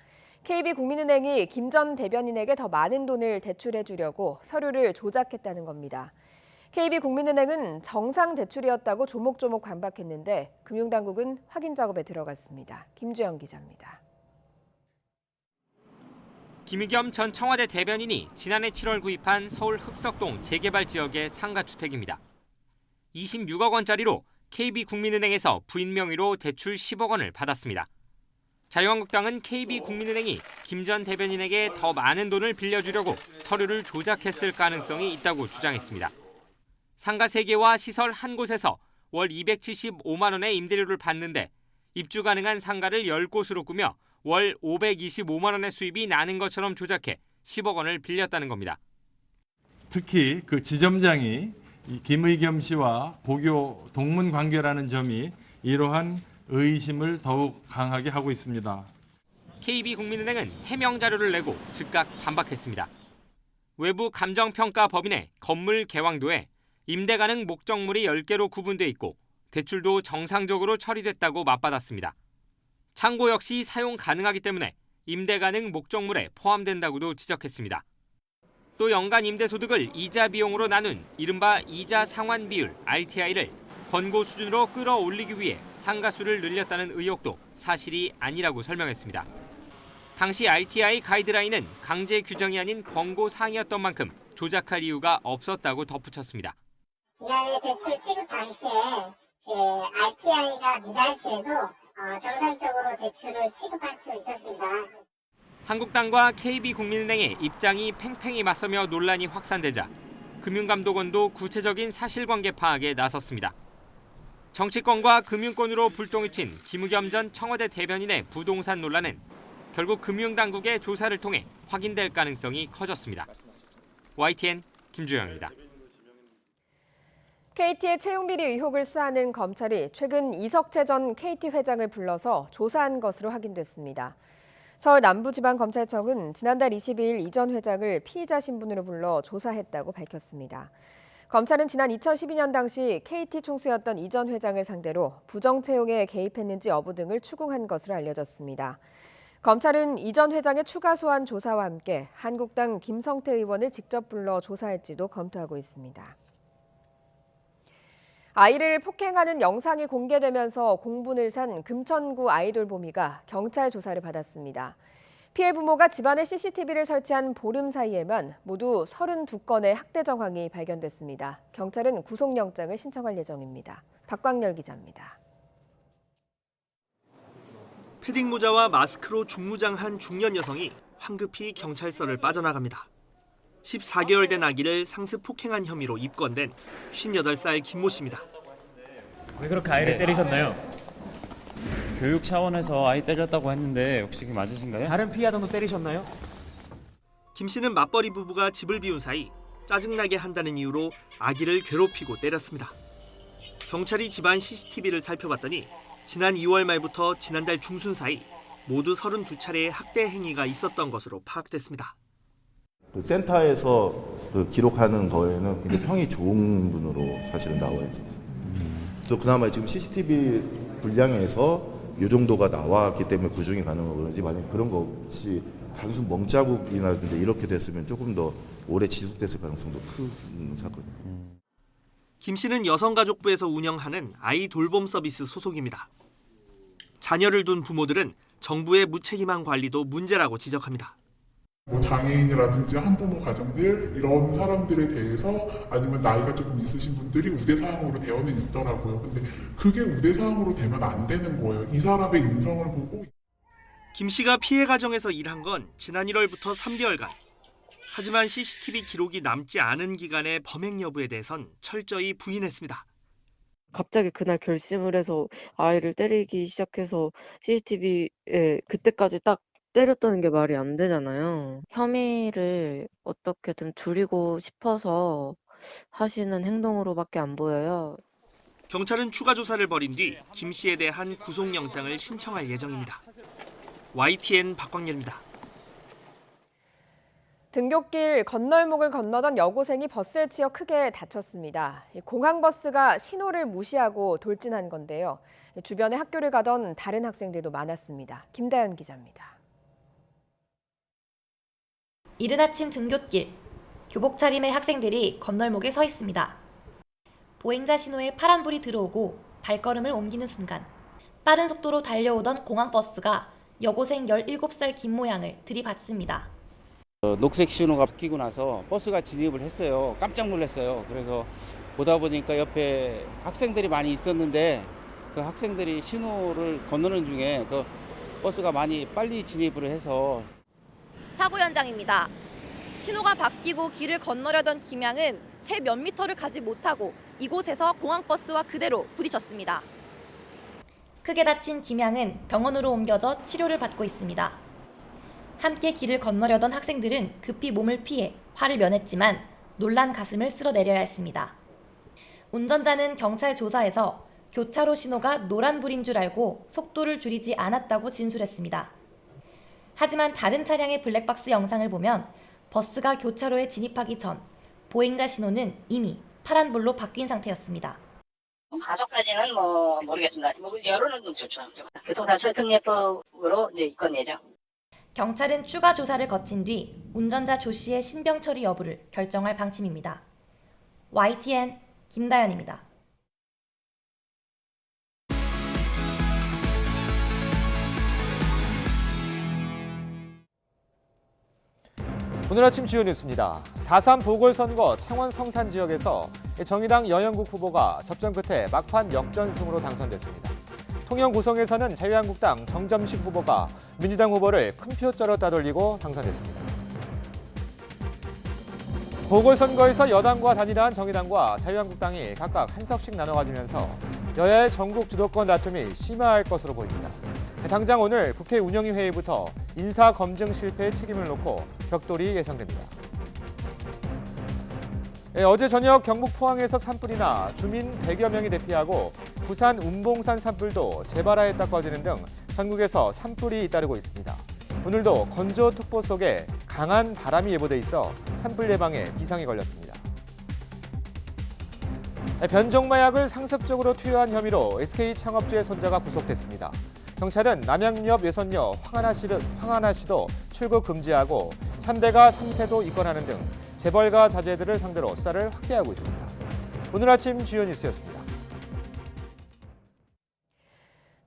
KB국민은행이 김 전 대변인에게 더 많은 돈을 대출해 주려고 서류를 조작했다는 겁니다. KB국민은행은 정상 대출이었다고 조목조목 반박했는데 금융당국은 확인 작업에 들어갔습니다. 김주영 기자입니다. 김의겸 전 청와대 대변인이 지난해 7월 구입한 서울 흑석동 재개발 지역의 상가주택입니다. 26억 원짜리로 KB국민은행에서 부인 명의로 대출 10억 원을 받았습니다. 자유한국당은 KB국민은행이 김 전 대변인에게 더 많은 돈을 빌려주려고 서류를 조작했을 가능성이 있다고 주장했습니다. 상가 3개와 시설 한 곳에서 월 275만 원의 임대료를 받는데 입주 가능한 상가를 10곳으로 꾸며 월 525만 원의 수입이 나는 것처럼 조작해 10억 원을 빌렸다는 겁니다. 특히 그 지점장이 김의겸 씨와 고교 동문 관계라는 점이 이러한 의심을 더욱 강하게 하고 있습니다. KB국민은행은 해명 자료를 내고 즉각 반박했습니다. 외부 감정평가법인의 건물 개왕도에 임대 가능 목적물이 10개로 구분돼 있고 대출도 정상적으로 처리됐다고 맞받았습니다. 창고 역시 사용 가능하기 때문에 임대 가능 목적물에 포함된다고도 지적했습니다. 또 연간 임대소득을 이자 비용으로 나눈 이른바 이자 상환 비율 RTI를 권고 수준으로 끌어올리기 위해 상가수를 늘렸다는 의혹도 사실이 아니라고 설명했습니다. 당시 RTI 가이드라인은 강제 규정이 아닌 권고 사항이었던 만큼 조작할 이유가 없었다고 덧붙였습니다. 지난해 대출 취급 당시에 RTI가 미달 시에도 정상적으로 대출을 취급할 수 있었습니다. 한국당과 KB국민은행의 입장이 팽팽히 맞서며 논란이 확산되자 금융감독원도 구체적인 사실관계 파악에 나섰습니다. 정치권과 금융권으로 불똥이 튄 김의겸 전 청와대 대변인의 부동산 논란은 결국 금융당국의 조사를 통해 확인될 가능성이 커졌습니다. YTN 김주영입니다. KT의 채용비리 의혹을 수사하는 검찰이 최근 이석채 전 KT 회장을 불러서 조사한 것으로 확인됐습니다. 서울 남부지방검찰청은 지난달 22일 이 전 회장을 피의자 신분으로 불러 조사했다고 밝혔습니다. 검찰은 지난 2012년 당시 KT 총수였던 이 전 회장을 상대로 부정 채용에 개입했는지 여부 등을 추궁한 것으로 알려졌습니다. 검찰은 이 전 회장의 추가 소환 조사와 함께 한국당 김성태 의원을 직접 불러 조사할지도 검토하고 있습니다. 아이를 폭행하는 영상이 공개되면서 공분을 산 금천구 아이돌 보미가 경찰 조사를 받았습니다. 피해 부모가 집안에 CCTV를 설치한 보름 사이에만 모두 32건의 학대 정황이 발견됐습니다. 경찰은 구속영장을 신청할 예정입니다. 박광렬 기자입니다. 패딩 모자와 마스크로 중무장한 중년 여성이 황급히 경찰서를 빠져나갑니다. 14개월 된 아기를 상습 폭행한 혐의로 입건된 58살 김모 씨입니다. 왜 그렇게 아이를 때리셨나요? 교육 차원에서 아이 때렸다고 했는데 혹시 그게 맞으신가요? 다른 피해자도 때리셨나요? 김 씨는 맞벌이 부부가 집을 비운 사이 짜증나게 한다는 이유로 아기를 괴롭히고 때렸습니다. 경찰이 집안 CCTV를 살펴봤더니 지난 2월 말부터 지난달 중순 사이 모두 32차례의 학대 행위가 있었던 것으로 파악됐습니다. 그 센터에서 그 기록하는 거에는 굉장히 평이 좋은 분으로 사실은 나와 있었어요. 또 그나마 지금 CCTV 분량에서 이 정도가 나왔기 때문에 구중이 가능한 거지 만약 그런 거 없이 단순 멍자국이나 이렇게 됐으면 조금 더 오래 지속됐을 가능성도 큰 사건이에요. 김 씨는 여성가족부에서 운영하는 아이 돌봄 서비스 소속입니다. 자녀를 둔 부모들은 정부의 무책임한 관리도 문제라고 지적합니다. 장애인이라든지 한부모 가정들 이런 사람들에 대해서 아니면 나이가 조금 있으신 분들이 우대사항으로 되어는 있더라고요. 근데 그게 우대사항으로 되면 안 되는 거예요. 이 사람의 인성을 보고. 김 씨가 피해 가정에서 일한 건 지난 1월부터 3개월간. 하지만 CCTV 기록이 남지 않은 기간의 범행 여부에 대해선 철저히 부인했습니다. 갑자기 그날 결심을 해서 아이를 때리기 시작해서 CCTV에 그때까지 딱 때렸다는 게 말이 안 되잖아요. 혐의를 어떻게든 줄이고 싶어서 하시는 행동으로밖에 안 보여요. 경찰은 추가 조사를 벌인 뒤 김 씨에 대한 구속영장을 신청할 예정입니다. YTN 박광렬입니다. 등굣길 건널목을 건너던 여고생이 버스에 치여 크게 다쳤습니다. 공항버스가 신호를 무시하고 돌진한 건데요. 주변에 학교를 가던 다른 학생들도 많았습니다. 김다연 기자입니다. 이른 아침 등굣길, 교복 차림의 학생들이 건널목에 서 있습니다. 보행자 신호에 파란불이 들어오고 발걸음을 옮기는 순간 빠른 속도로 달려오던 공항버스가 여고생 17살 김모양을 들이받습니다. 녹색 신호가 켜고 나서 버스가 진입을 했어요. 깜짝 놀랐어요. 그래서 보다 보니까 옆에 학생들이 많이 있었는데 그 학생들이 신호를 건너는 중에 그 버스가 많이 빨리 진입을 해서 사고 현장입니다. 신호가 바뀌고 길을 건너려던 김양은 채 몇 미터를 가지 못하고 이곳에서 공항버스와 그대로 부딪혔습니다. 크게 다친 김양은 병원으로 옮겨져 치료를 받고 있습니다. 함께 길을 건너려던 학생들은 급히 몸을 피해 화를 면했지만 놀란 가슴을 쓸어내려야 했습니다. 운전자는 경찰 조사에서 교차로 신호가 노란불인 줄 알고 속도를 줄이지 않았다고 진술했습니다. 하지만 다른 차량의 블랙박스 영상을 보면 버스가 교차로에 진입하기 전 보행자 신호는 이미 파란불로 바뀐 상태였습니다. 가족까지는 모르겠습니다. 여론은 좀 좋죠. 교통단속특례법으로 이제 입건 예정. 경찰은 추가 조사를 거친 뒤 운전자 조 씨의 신병 처리 여부를 결정할 방침입니다. YTN 김다연입니다. 오늘 아침 주요 뉴스입니다. 4.3 보궐선거 창원 성산 지역에서 정의당 여영국 후보가 접전 끝에 막판 역전승으로 당선됐습니다. 통영 고성에서는 자유한국당 정점식 후보가 민주당 후보를 큰 표짜로 따돌리고 당선됐습니다. 보궐선거에서 여당과 단일화한 정의당과 자유한국당이 각각 한 석씩 나눠 가지면서 여야의 전국 주도권 다툼이 심화할 것으로 보입니다. 당장 오늘 국회 운영위 회의부터 인사검증 실패의 책임을 놓고 격돌이 예상됩니다. 어제 저녁 경북 포항에서 산불이나 주민 100여 명이 대피하고 부산 운봉산 산불도 재발하였다 꺼지는 등 전국에서 산불이 잇따르고 있습니다. 오늘도 건조특보 속에 강한 바람이 예보돼 있어 산불 예방에 비상이 걸렸습니다. 변종마약을 상습적으로 투여한 혐의로 SK 창업주의 손자가 구속됐습니다. 경찰은 남양유업 외손녀 황하나 씨도 출국 금지하고 현대가 3세도 입건하는 등 재벌가 자제들을 상대로 수사를 확대하고 있습니다. 오늘 아침 주요 뉴스였습니다.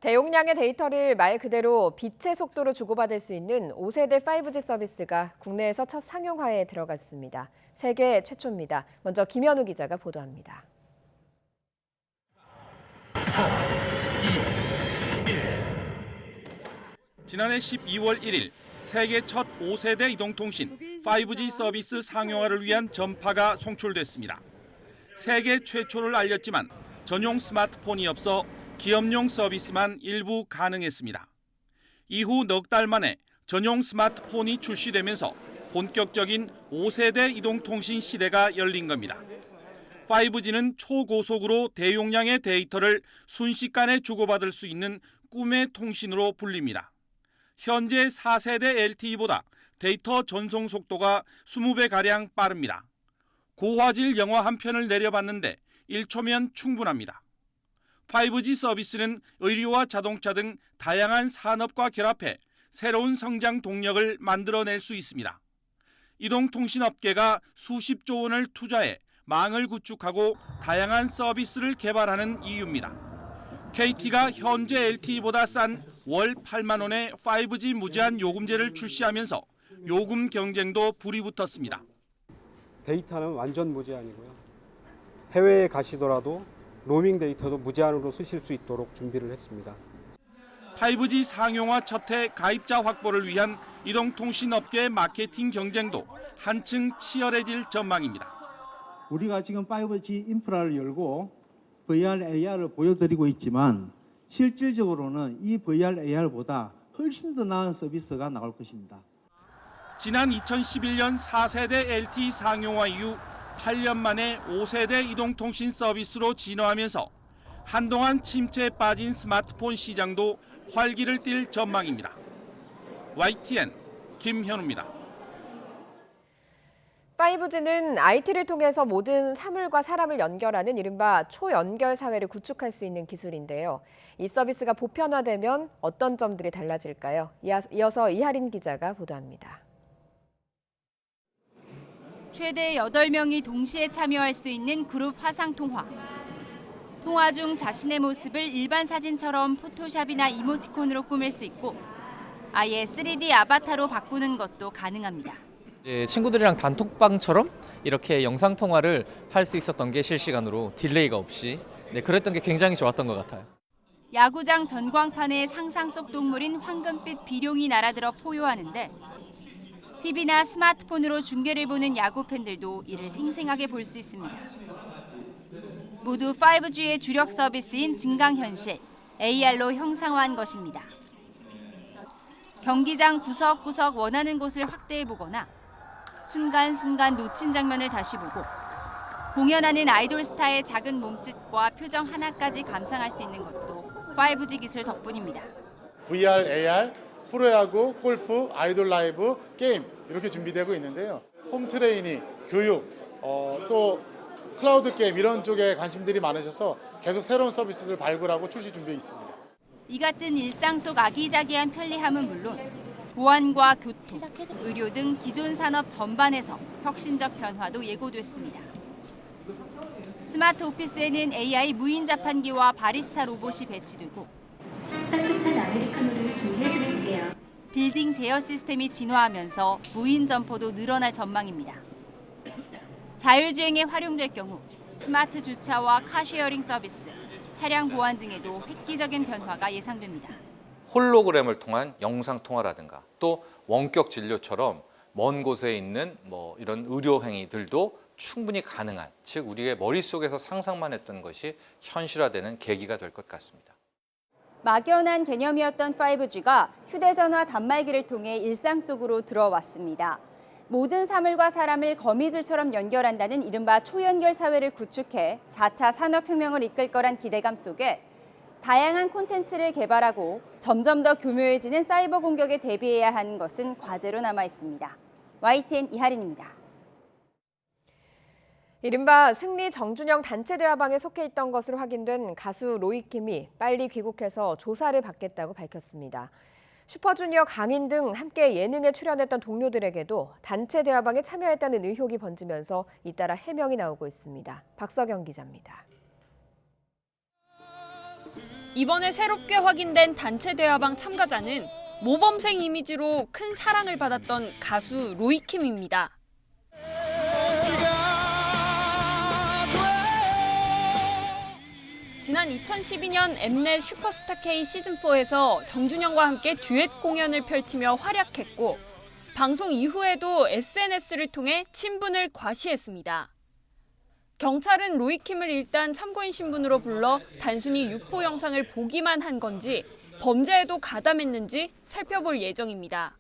대용량의 데이터를 말 그대로 빛의 속도로 주고받을 수 있는 5세대 5G 서비스가 국내에서 첫 상용화에 들어갔습니다. 세계 최초입니다. 먼저 김현우 기자가 보도합니다. 4, 2, 1. 지난해 12월 1일 세계 첫 5세대 이동통신 5G 서비스 상용화를 위한 전파가 송출됐습니다. 세계 최초를 알렸지만 전용 스마트폰이 없어 기업용 서비스만 일부 가능했습니다. 이후 넉 달 만에 전용 스마트폰이 출시되면서 본격적인 5세대 이동통신 시대가 열린 겁니다. 5G는 초고속으로 대용량의 데이터를 순식간에 주고받을 수 있는 꿈의 통신으로 불립니다. 현재 4세대 LTE보다 데이터 전송 속도가 20배가량 빠릅니다. 고화질 영화 한 편을 내려봤는데 1초면 충분합니다. 5G 서비스는 의료와 자동차 등 다양한 산업과 결합해 새로운 성장 동력을 만들어낼 수 있습니다. 이동통신업계가 수십조 원을 투자해 망을 구축하고 다양한 서비스를 개발하는 이유입니다. KT가 현재 LTE보다 싼 월 8만 원의 5G 무제한 요금제를 출시하면서 요금 경쟁도 불이 붙었습니다. 데이터는 완전 무제한이고요. 해외에 가시더라도 로밍 데이터도 무제한으로 쓰실 수 있도록 준비를 했습니다. 5G 상용화 첫 해 가입자 확보를 위한 이동통신업계의 마케팅 경쟁도 한층 치열해질 전망입니다. 우리가 지금 5G 인프라를 열고 VR, AR을 보여드리고 있지만 실질적으로는 이 VR, AR보다 훨씬 더 나은 서비스가 나올 것입니다. 지난 2011년 4세대 LTE 상용화 이후 8년 만에 5세대 이동통신 서비스로 진화하면서 한동안 침체에 빠진 스마트폰 시장도 활기를 띨 전망입니다. YTN 김현우입니다. 5G는 IT를 통해서 모든 사물과 사람을 연결하는 이른바 초연결 사회를 구축할 수 있는 기술인데요. 이 서비스가 보편화되면 어떤 점들이 달라질까요? 이어서 이하린 기자가 보도합니다. 최대 8명이 동시에 참여할 수 있는 그룹 화상통화. 통화 중 자신의 모습을 일반 사진처럼 포토샵이나 이모티콘으로 꾸밀 수 있고 아예 3D 아바타로 바꾸는 것도 가능합니다. 이제 친구들이랑 단톡방처럼 이렇게 영상 통화를 할 수 있었던 게 실시간으로 딜레이가 없이 그랬던 게 굉장히 좋았던 것 같아요. 야구장 전광판에 상상 속 동물인 황금빛 비룡이 날아들어 포효하는데 TV나 스마트폰으로 중계를 보는 야구 팬들도 이를 생생하게 볼 수 있습니다. 모두 5G의 주력 서비스인 증강현실, AR로 형상화한 것입니다. 경기장 구석구석 원하는 곳을 확대해보거나 순간순간 놓친 장면을 다시 보고 공연하는 아이돌 스타의 작은 몸짓과 표정 하나까지 감상할 수 있는 것도 5G 기술 덕분입니다. VR, AR, 프로야구, 골프, 아이돌 라이브, 게임 이렇게 준비되고 있는데요. 홈 트레이닝, 교육, 또 클라우드 게임 이런 쪽에 관심들이 많으셔서 계속 새로운 서비스를 발굴하고 출시 준비에 있습니다. 이 같은 일상 속 아기자기한 편리함은 물론 보안과 교통, 의료 등 기존 산업 전반에서 혁신적 변화도 예고됐습니다. 스마트 오피스에는 AI 무인 자판기와 바리스타 로봇이 배치되고 따뜻한 아메리카노를 준비해드릴게요. 빌딩 제어 시스템이 진화하면서 무인 점포도 늘어날 전망입니다. 자율주행에 활용될 경우 스마트 주차와 카쉐어링 서비스, 차량 보안 등에도 획기적인 변화가 예상됩니다. 홀로그램을 통한 영상 통화라든가 또 원격 진료처럼 먼 곳에 있는 이런 의료 행위들도 충분히 가능한, 즉 우리의 머릿속에서 상상만 했던 것이 현실화되는 계기가 될 것 같습니다. 막연한 개념이었던 5G가 휴대전화 단말기를 통해 일상 속으로 들어왔습니다. 모든 사물과 사람을 거미줄처럼 연결한다는 이른바 초연결 사회를 구축해 4차 산업혁명을 이끌 거란 기대감 속에 다양한 콘텐츠를 개발하고 점점 더 교묘해지는 사이버 공격에 대비해야 하는 것은 과제로 남아 있습니다. YTN 이하린입니다. 이른바 승리 정준영 단체 대화방에 속해 있던 것으로 확인된 가수 로이킴이 빨리 귀국해서 조사를 받겠다고 밝혔습니다. 슈퍼주니어 강인 등 함께 예능에 출연했던 동료들에게도 단체 대화방에 참여했다는 의혹이 번지면서 잇따라 해명이 나오고 있습니다. 박서경 기자입니다. 이번에 새롭게 확인된 단체 대화방 참가자는 모범생 이미지로 큰 사랑을 받았던 가수 로이킴입니다. 지난 2012년 엠넷 슈퍼스타 K 시즌4에서 정준영과 함께 듀엣 공연을 펼치며 활약했고 방송 이후에도 SNS를 통해 친분을 과시했습니다. 경찰은 로이킴을 일단 참고인 신분으로 불러 단순히 유포 영상을 보기만 한 건지 범죄에도 가담했는지 살펴볼 예정입니다.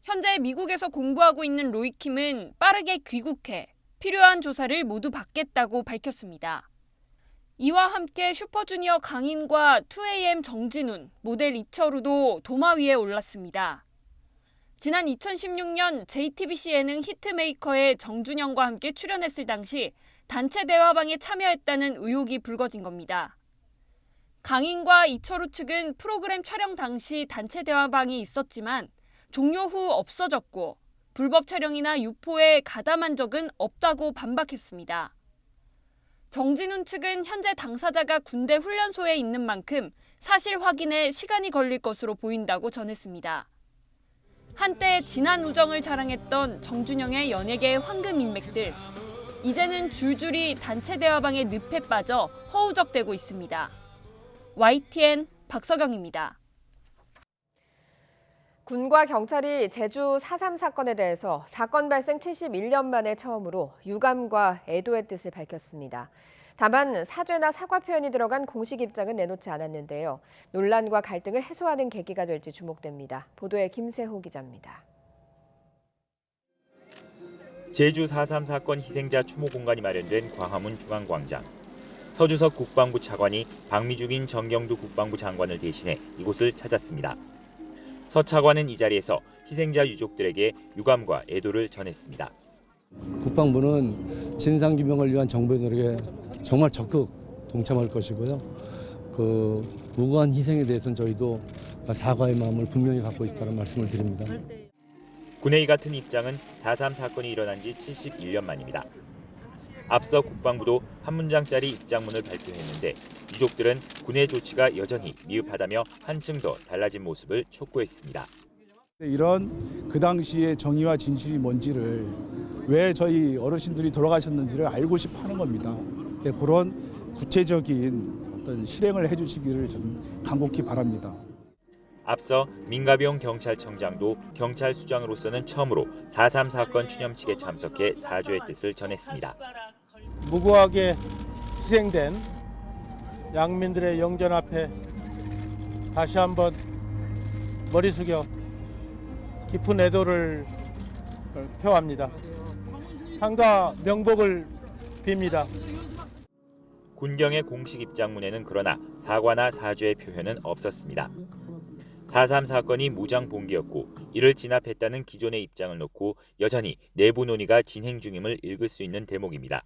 현재 미국에서 공부하고 있는 로이킴은 빠르게 귀국해 필요한 조사를 모두 받겠다고 밝혔습니다. 이와 함께 슈퍼주니어 강인과 2AM 정진훈, 모델 이철우도 도마 위에 올랐습니다. 지난 2016년 JTBC 예능 히트메이커에 정준영과 함께 출연했을 당시 단체 대화방에 참여했다는 의혹이 불거진 겁니다. 강인과 이철우 측은 프로그램 촬영 당시 단체 대화방이 있었지만 종료 후 없어졌고 불법 촬영이나 유포에 가담한 적은 없다고 반박했습니다. 정진훈 측은 현재 당사자가 군대 훈련소에 있는 만큼 사실 확인에 시간이 걸릴 것으로 보인다고 전했습니다. 한때 진한 우정을 자랑했던 정준영의 연예계의 황금 인맥들. 이제는 줄줄이 단체 대화방의 늪에 빠져 허우적대고 있습니다. YTN 박서경입니다. 군과 경찰이 제주 4.3 사건에 대해서 사건 발생 71년 만에 처음으로 유감과 애도의 뜻을 밝혔습니다. 다만 사죄나 사과 표현이 들어간 공식 입장은 내놓지 않았는데요. 논란과 갈등을 해소하는 계기가 될지 주목됩니다. 보도에 김세호 기자입니다. 제주 4.3 사건 희생자 추모 공간이 마련된 광화문 중앙광장. 서주석 국방부 차관이 방미중인 정경두 국방부 장관을 대신해 이곳을 찾았습니다. 서 차관은 이 자리에서 희생자 유족들에게 유감과 애도를 전했습니다. 국방부는 진상규명을 위한 정부의 노력에 정말 적극 동참할 것이고요. 그 무고한 희생에 대해서는 저희도 사과의 마음을 분명히 갖고 있다는 말씀을 드립니다. 군의 이 같은 입장은 4.3 사건이 일어난 지 71년 만입니다. 앞서 국방부도 한 문장짜리 입장문을 발표했는데 유족들은 군의 조치가 여전히 미흡하다며 한층 더 달라진 모습을 촉구했습니다. 이런 그 당시의 정의와 진실이 뭔지를 왜 저희 어르신들이 돌아가셨는지를 알고 싶어하는 겁니다. 그런 구체적인 어떤 실행을 해주시기를 좀 간곡히 바랍니다. 앞서 민가병 경찰청장도 경찰 수장으로서는 처음으로 4.3 사건 추념식에 참석해 사죄의 뜻을 전했습니다. 무고하게 희생된 양민들의 영전 앞에 다시 한번 머리 숙여 깊은 애도를 표합니다. 상가 명복을 빕니다. 군경의 공식 입장문에는 그러나 사과나 사죄의 표현은 없었습니다. 4.3 사건이 무장 봉기였고 이를 진압했다는 기존의 입장을 놓고 여전히 내부 논의가 진행 중임을 읽을 수 있는 대목입니다.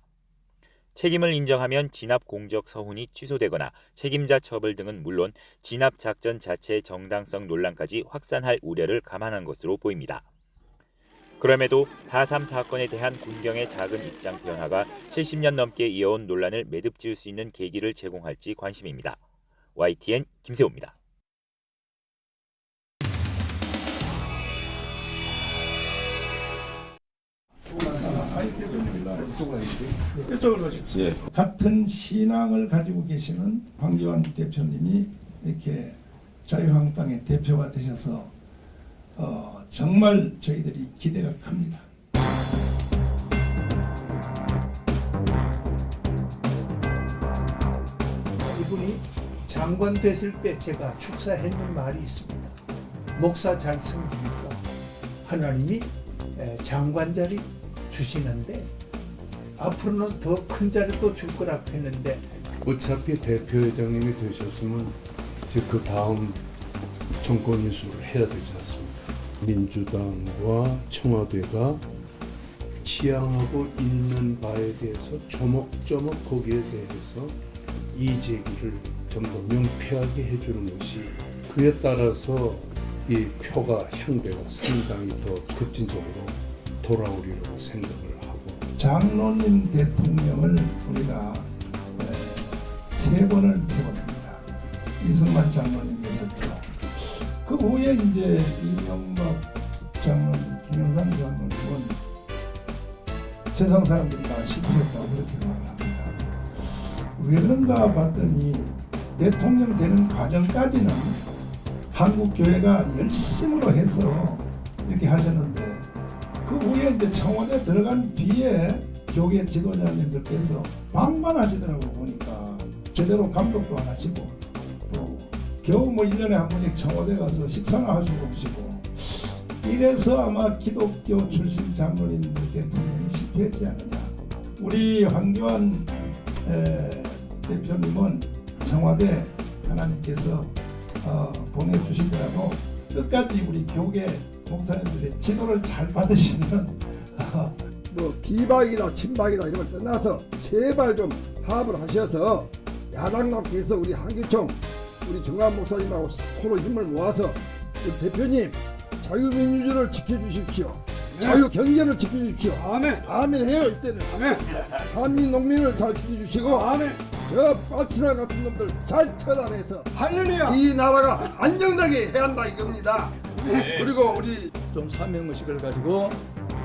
책임을 인정하면 진압 공적 서훈이 취소되거나 책임자 처벌 등은 물론 진압 작전 자체의 정당성 논란까지 확산할 우려를 감안한 것으로 보입니다. 그럼에도 4.3 사건에 대한 군경의 작은 입장 변화가 70년 넘게 이어온 논란을 매듭 지을 수 있는 계기를 제공할지 관심입니다. YTN 김세호입니다. 이쪽으로 오십시오. 같은 신앙을 가지고 계시는 황교안 대표님이 이렇게 자유한국당의 대표가 되셔서 정말 저희들이 기대가 큽니다. 이분이 장관 됐을 때 제가 축사했는 말이 있습니다. 목사 잘 섬기니까 하나님이 장관 자리 주시는데 앞으로는 더 큰 자리도 줄 거라고 했는데 어차피 대표회장님이 되셨으면 이제 그 다음 정권 인수를 해야 되지 않습니까? 민주당과 청와대가 지향하고 있는 바에 대해서 조목조목 거기에 대해서 이의제기를 좀 더 명쾌하게 해주는 것이 그에 따라서 이 표가 향배가 상당히 더 급진적으로 돌아오리라고 생각을 하고 장로님 대통령을 우리가 3번을 세웠습니다. 이승만 장로님 계셨죠. 그 후에 이제 이명박 장로님, 김영삼 장로님은 세상 사람들이 다 실패했다고 그렇게 말을 합니다. 왜 그런가 봤더니 대통령 되는 과정까지는 한국교회가 열심으로 해서 이렇게 하셨는데 그 후에 이제 청와대 들어간 뒤에 교계 지도자님들께서 방관하시더라고 보니까 제대로 감독도 안 하시고 또 겨우 뭐 1년에 한 번씩 청와대 가서 식사나 하시고 오시고 이래서 아마 기독교 출신 장로님들 대통령이 실패했지 않느냐. 우리 황교안 대표님은 청와대 하나님께서 보내주시더라도 끝까지 우리 교계 목사님들의 지도를 잘 받으시면 뭐 비박이다 친박이다 이런 걸 떠나서 제발 좀 합을 하셔서 야당답게해서 우리 한기총 우리 정한 목사님하고 서로 힘을 모아서 우리 대표님 자유민주주의를 지켜주십시오. 자유경제를 지켜주십시오. 아멘. 아멘 해요 이때는. 아멘. 한민 농민을 잘 지켜주시고 아멘. 저 빠치나 같은 놈들 잘 처단해서 할렐루야. 이 나라가 안정되게 해야 한다 이겁니다. 네. 그리고 우리 좀 사명의식을 가지고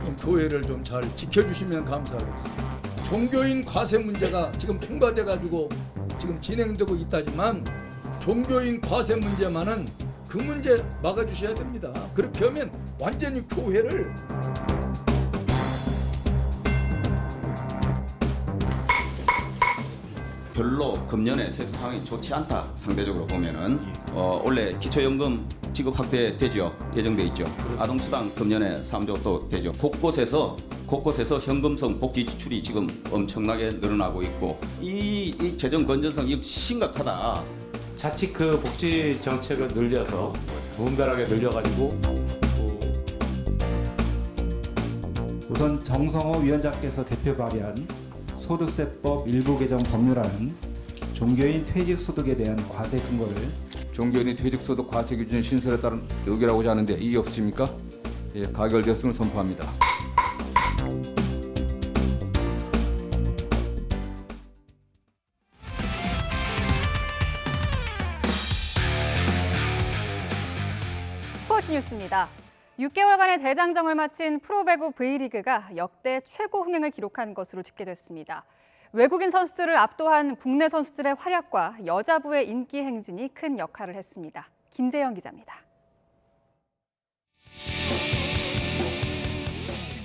좀 교회를 좀 잘 지켜주시면 감사하겠습니다. 종교인 과세 문제가 지금 통과돼 가지고 지금 진행되고 있다지만 종교인 과세 문제만은 그 문제 막아주셔야 됩니다. 그렇게 하면 완전히 교회를 별로 금년에 세수 상황이 좋지 않다. 상대적으로 보면은 원래 기초연금 지급 확대되죠. 예정돼 있죠. 아동수당 금년에 3조 또 되죠. 곳곳에서 현금성 복지 지출이 지금 엄청나게 늘어나고 있고 이 재정 건전성 이거 심각하다. 자칫 그 복지 정책을 늘려서 무분별하게 늘려가지고 우선 정성호 위원장께서 대표 발의한 소득세법 일부 개정 법률안은 종교인 퇴직소득에 대한 과세 근거를 종교인의 퇴직소득 과세 기준 신설에 따른 의결하고자 하는데 이의 없습니까? 예, 가결되었음을 선포합니다. 스포츠 뉴스입니다. 6개월간의 대장정을 마친 프로배구 V리그가 역대 최고 흥행을 기록한 것으로 집계됐습니다. 외국인 선수들을 압도한 국내 선수들의 활약과 여자부의 인기 행진이 큰 역할을 했습니다. 김재영 기자입니다.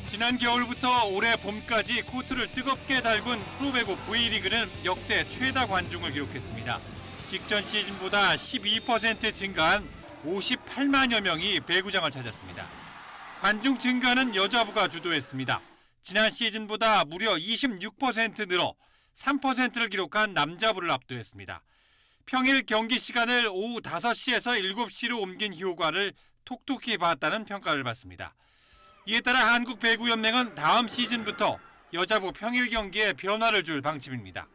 지난 겨울부터 올해 봄까지 코트를 뜨겁게 달군 프로배구 V리그는 역대 최다 관중을 기록했습니다. 직전 시즌보다 12% 증가한 58만여 명이 배구장을 찾았습니다. 관중 증가는 여자부가 주도했습니다. 지난 시즌보다 무려 26% 늘어 3%를 기록한 남자부를 압도했습니다. 평일 경기 시간을 오후 5시에서 7시로 옮긴 효과를 톡톡히 봤다는 평가를 받습니다. 이에 따라 한국배구연맹은 다음 시즌부터 여자부 평일 경기에 변화를 줄 방침입니다.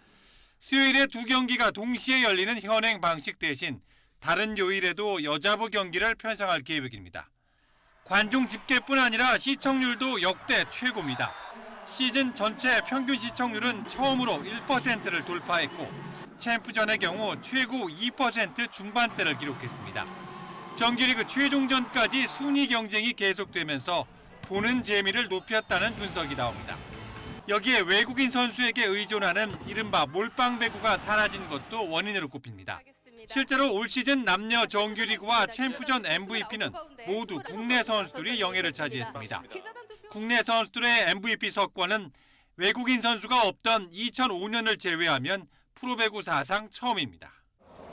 수요일에 두 경기가 동시에 열리는 현행 방식 대신 다른 요일에도 여자부 경기를 편성할 계획입니다. 관중 집계뿐 아니라 시청률도 역대 최고입니다. 시즌 전체 평균 시청률은 처음으로 1%를 돌파했고 챔프전의 경우 최고 2% 중반대를 기록했습니다. 정규리그 최종전까지 순위 경쟁이 계속되면서 보는 재미를 높였다는 분석이 나옵니다. 여기에 외국인 선수에게 의존하는 이른바 몰빵 배구가 사라진 것도 원인으로 꼽힙니다. 실제로 올 시즌 남녀 정규리그와 챔프전 MVP는 모두 국내 선수들이 영예를 차지했습니다. 국내 선수들의 MVP 석권은 외국인 선수가 없던 2005년을 제외하면 프로배구 사상 처음입니다.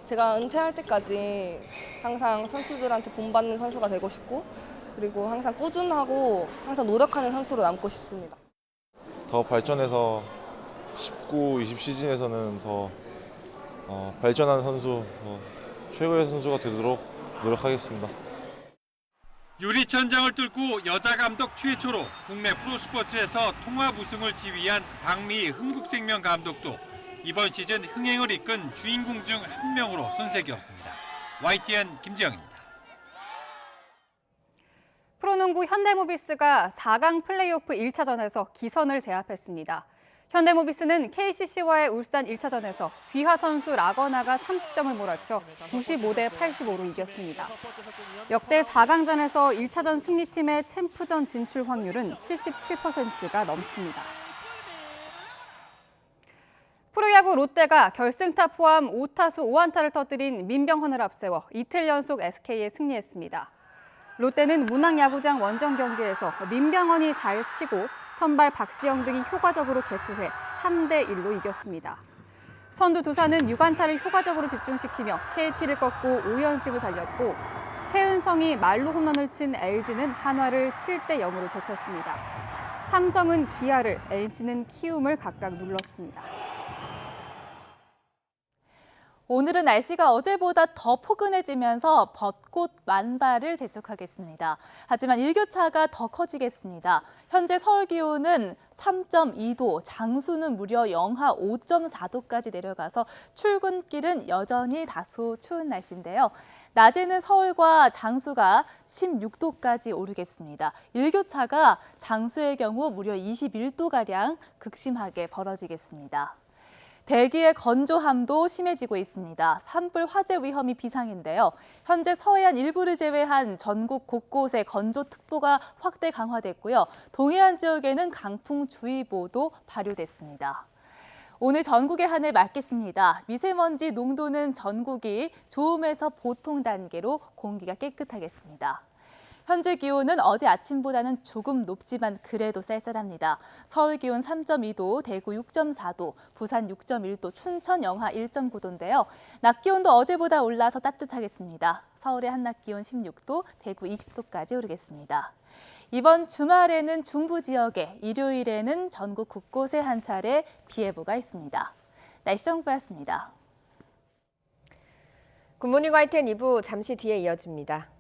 제가 은퇴할 때까지 항상 선수들한테 본받는 선수가 되고 싶고 그리고 항상 꾸준하고 항상 노력하는 선수로 남고 싶습니다. 더 발전해서 19, 20 시즌에서는 더 발전한 선수, 최고의 선수가 되도록 노력하겠습니다. 유리천장을 뚫고 여자 감독 최초로 국내 프로스포츠에서 통합 우승을 지휘한 박미희 흥국생명 감독도 이번 시즌 흥행을 이끈 주인공 중 한 명으로 손색이 없습니다. YTN 김지영입니다. 프로농구 현대모비스가 4강 플레이오프 1차전에서 기선을 제압했습니다. 현대모비스는 KCC와의 울산 1차전에서 귀화 선수 라거나가 30점을 몰아쳐 95대 85로 이겼습니다. 역대 4강전에서 1차전 승리팀의 챔프전 진출 확률은 77%가 넘습니다. 프로야구 롯데가 결승타 포함 5타수 5안타를 터뜨린 민병헌을 앞세워 이틀 연속 SK에 승리했습니다. 롯데는 문학야구장 원정 경기에서 민병헌이 잘 치고 선발 박시영 등이 효과적으로 개투해 3대1로 이겼습니다. 선두 두산은 6안타를 효과적으로 집중시키며 KT를 꺾고 5연승을 달렸고 최은성이 말로 홈런을 친 LG는 한화를 7대0으로 제쳤습니다. 삼성은 기아를, NC는 키움을 각각 눌렀습니다. 오늘은 날씨가 어제보다 더 포근해지면서 벚꽃 만발을 재촉하겠습니다. 하지만 일교차가 더 커지겠습니다. 현재 서울 기온은 3.2도, 장수는 무려 영하 5.4도까지 내려가서 출근길은 여전히 다소 추운 날씨인데요. 낮에는 서울과 장수가 16도까지 오르겠습니다. 일교차가 장수의 경우 무려 21도가량 극심하게 벌어지겠습니다. 대기의 건조함도 심해지고 있습니다. 산불 화재 위험이 비상인데요. 현재 서해안 일부를 제외한 전국 곳곳에 건조특보가 확대 강화됐고요. 동해안 지역에는 강풍주의보도 발효됐습니다. 오늘 전국의 하늘 맑겠습니다. 미세먼지 농도는 전국이 좋음에서 보통 단계로 공기가 깨끗하겠습니다. 현재 기온은 어제 아침보다는 조금 높지만 그래도 쌀쌀합니다. 서울 기온 3.2도, 대구 6.4도, 부산 6.1도, 춘천 영하 1.9도인데요. 낮 기온도 어제보다 올라서 따뜻하겠습니다. 서울의 한낮 기온 16도, 대구 20도까지 오르겠습니다. 이번 주말에는 중부 지역에, 일요일에는 전국 곳곳에 한 차례 비 예보가 있습니다. 날씨 정보였습니다. 굿모닝 YTN 2부 잠시 뒤에 이어집니다.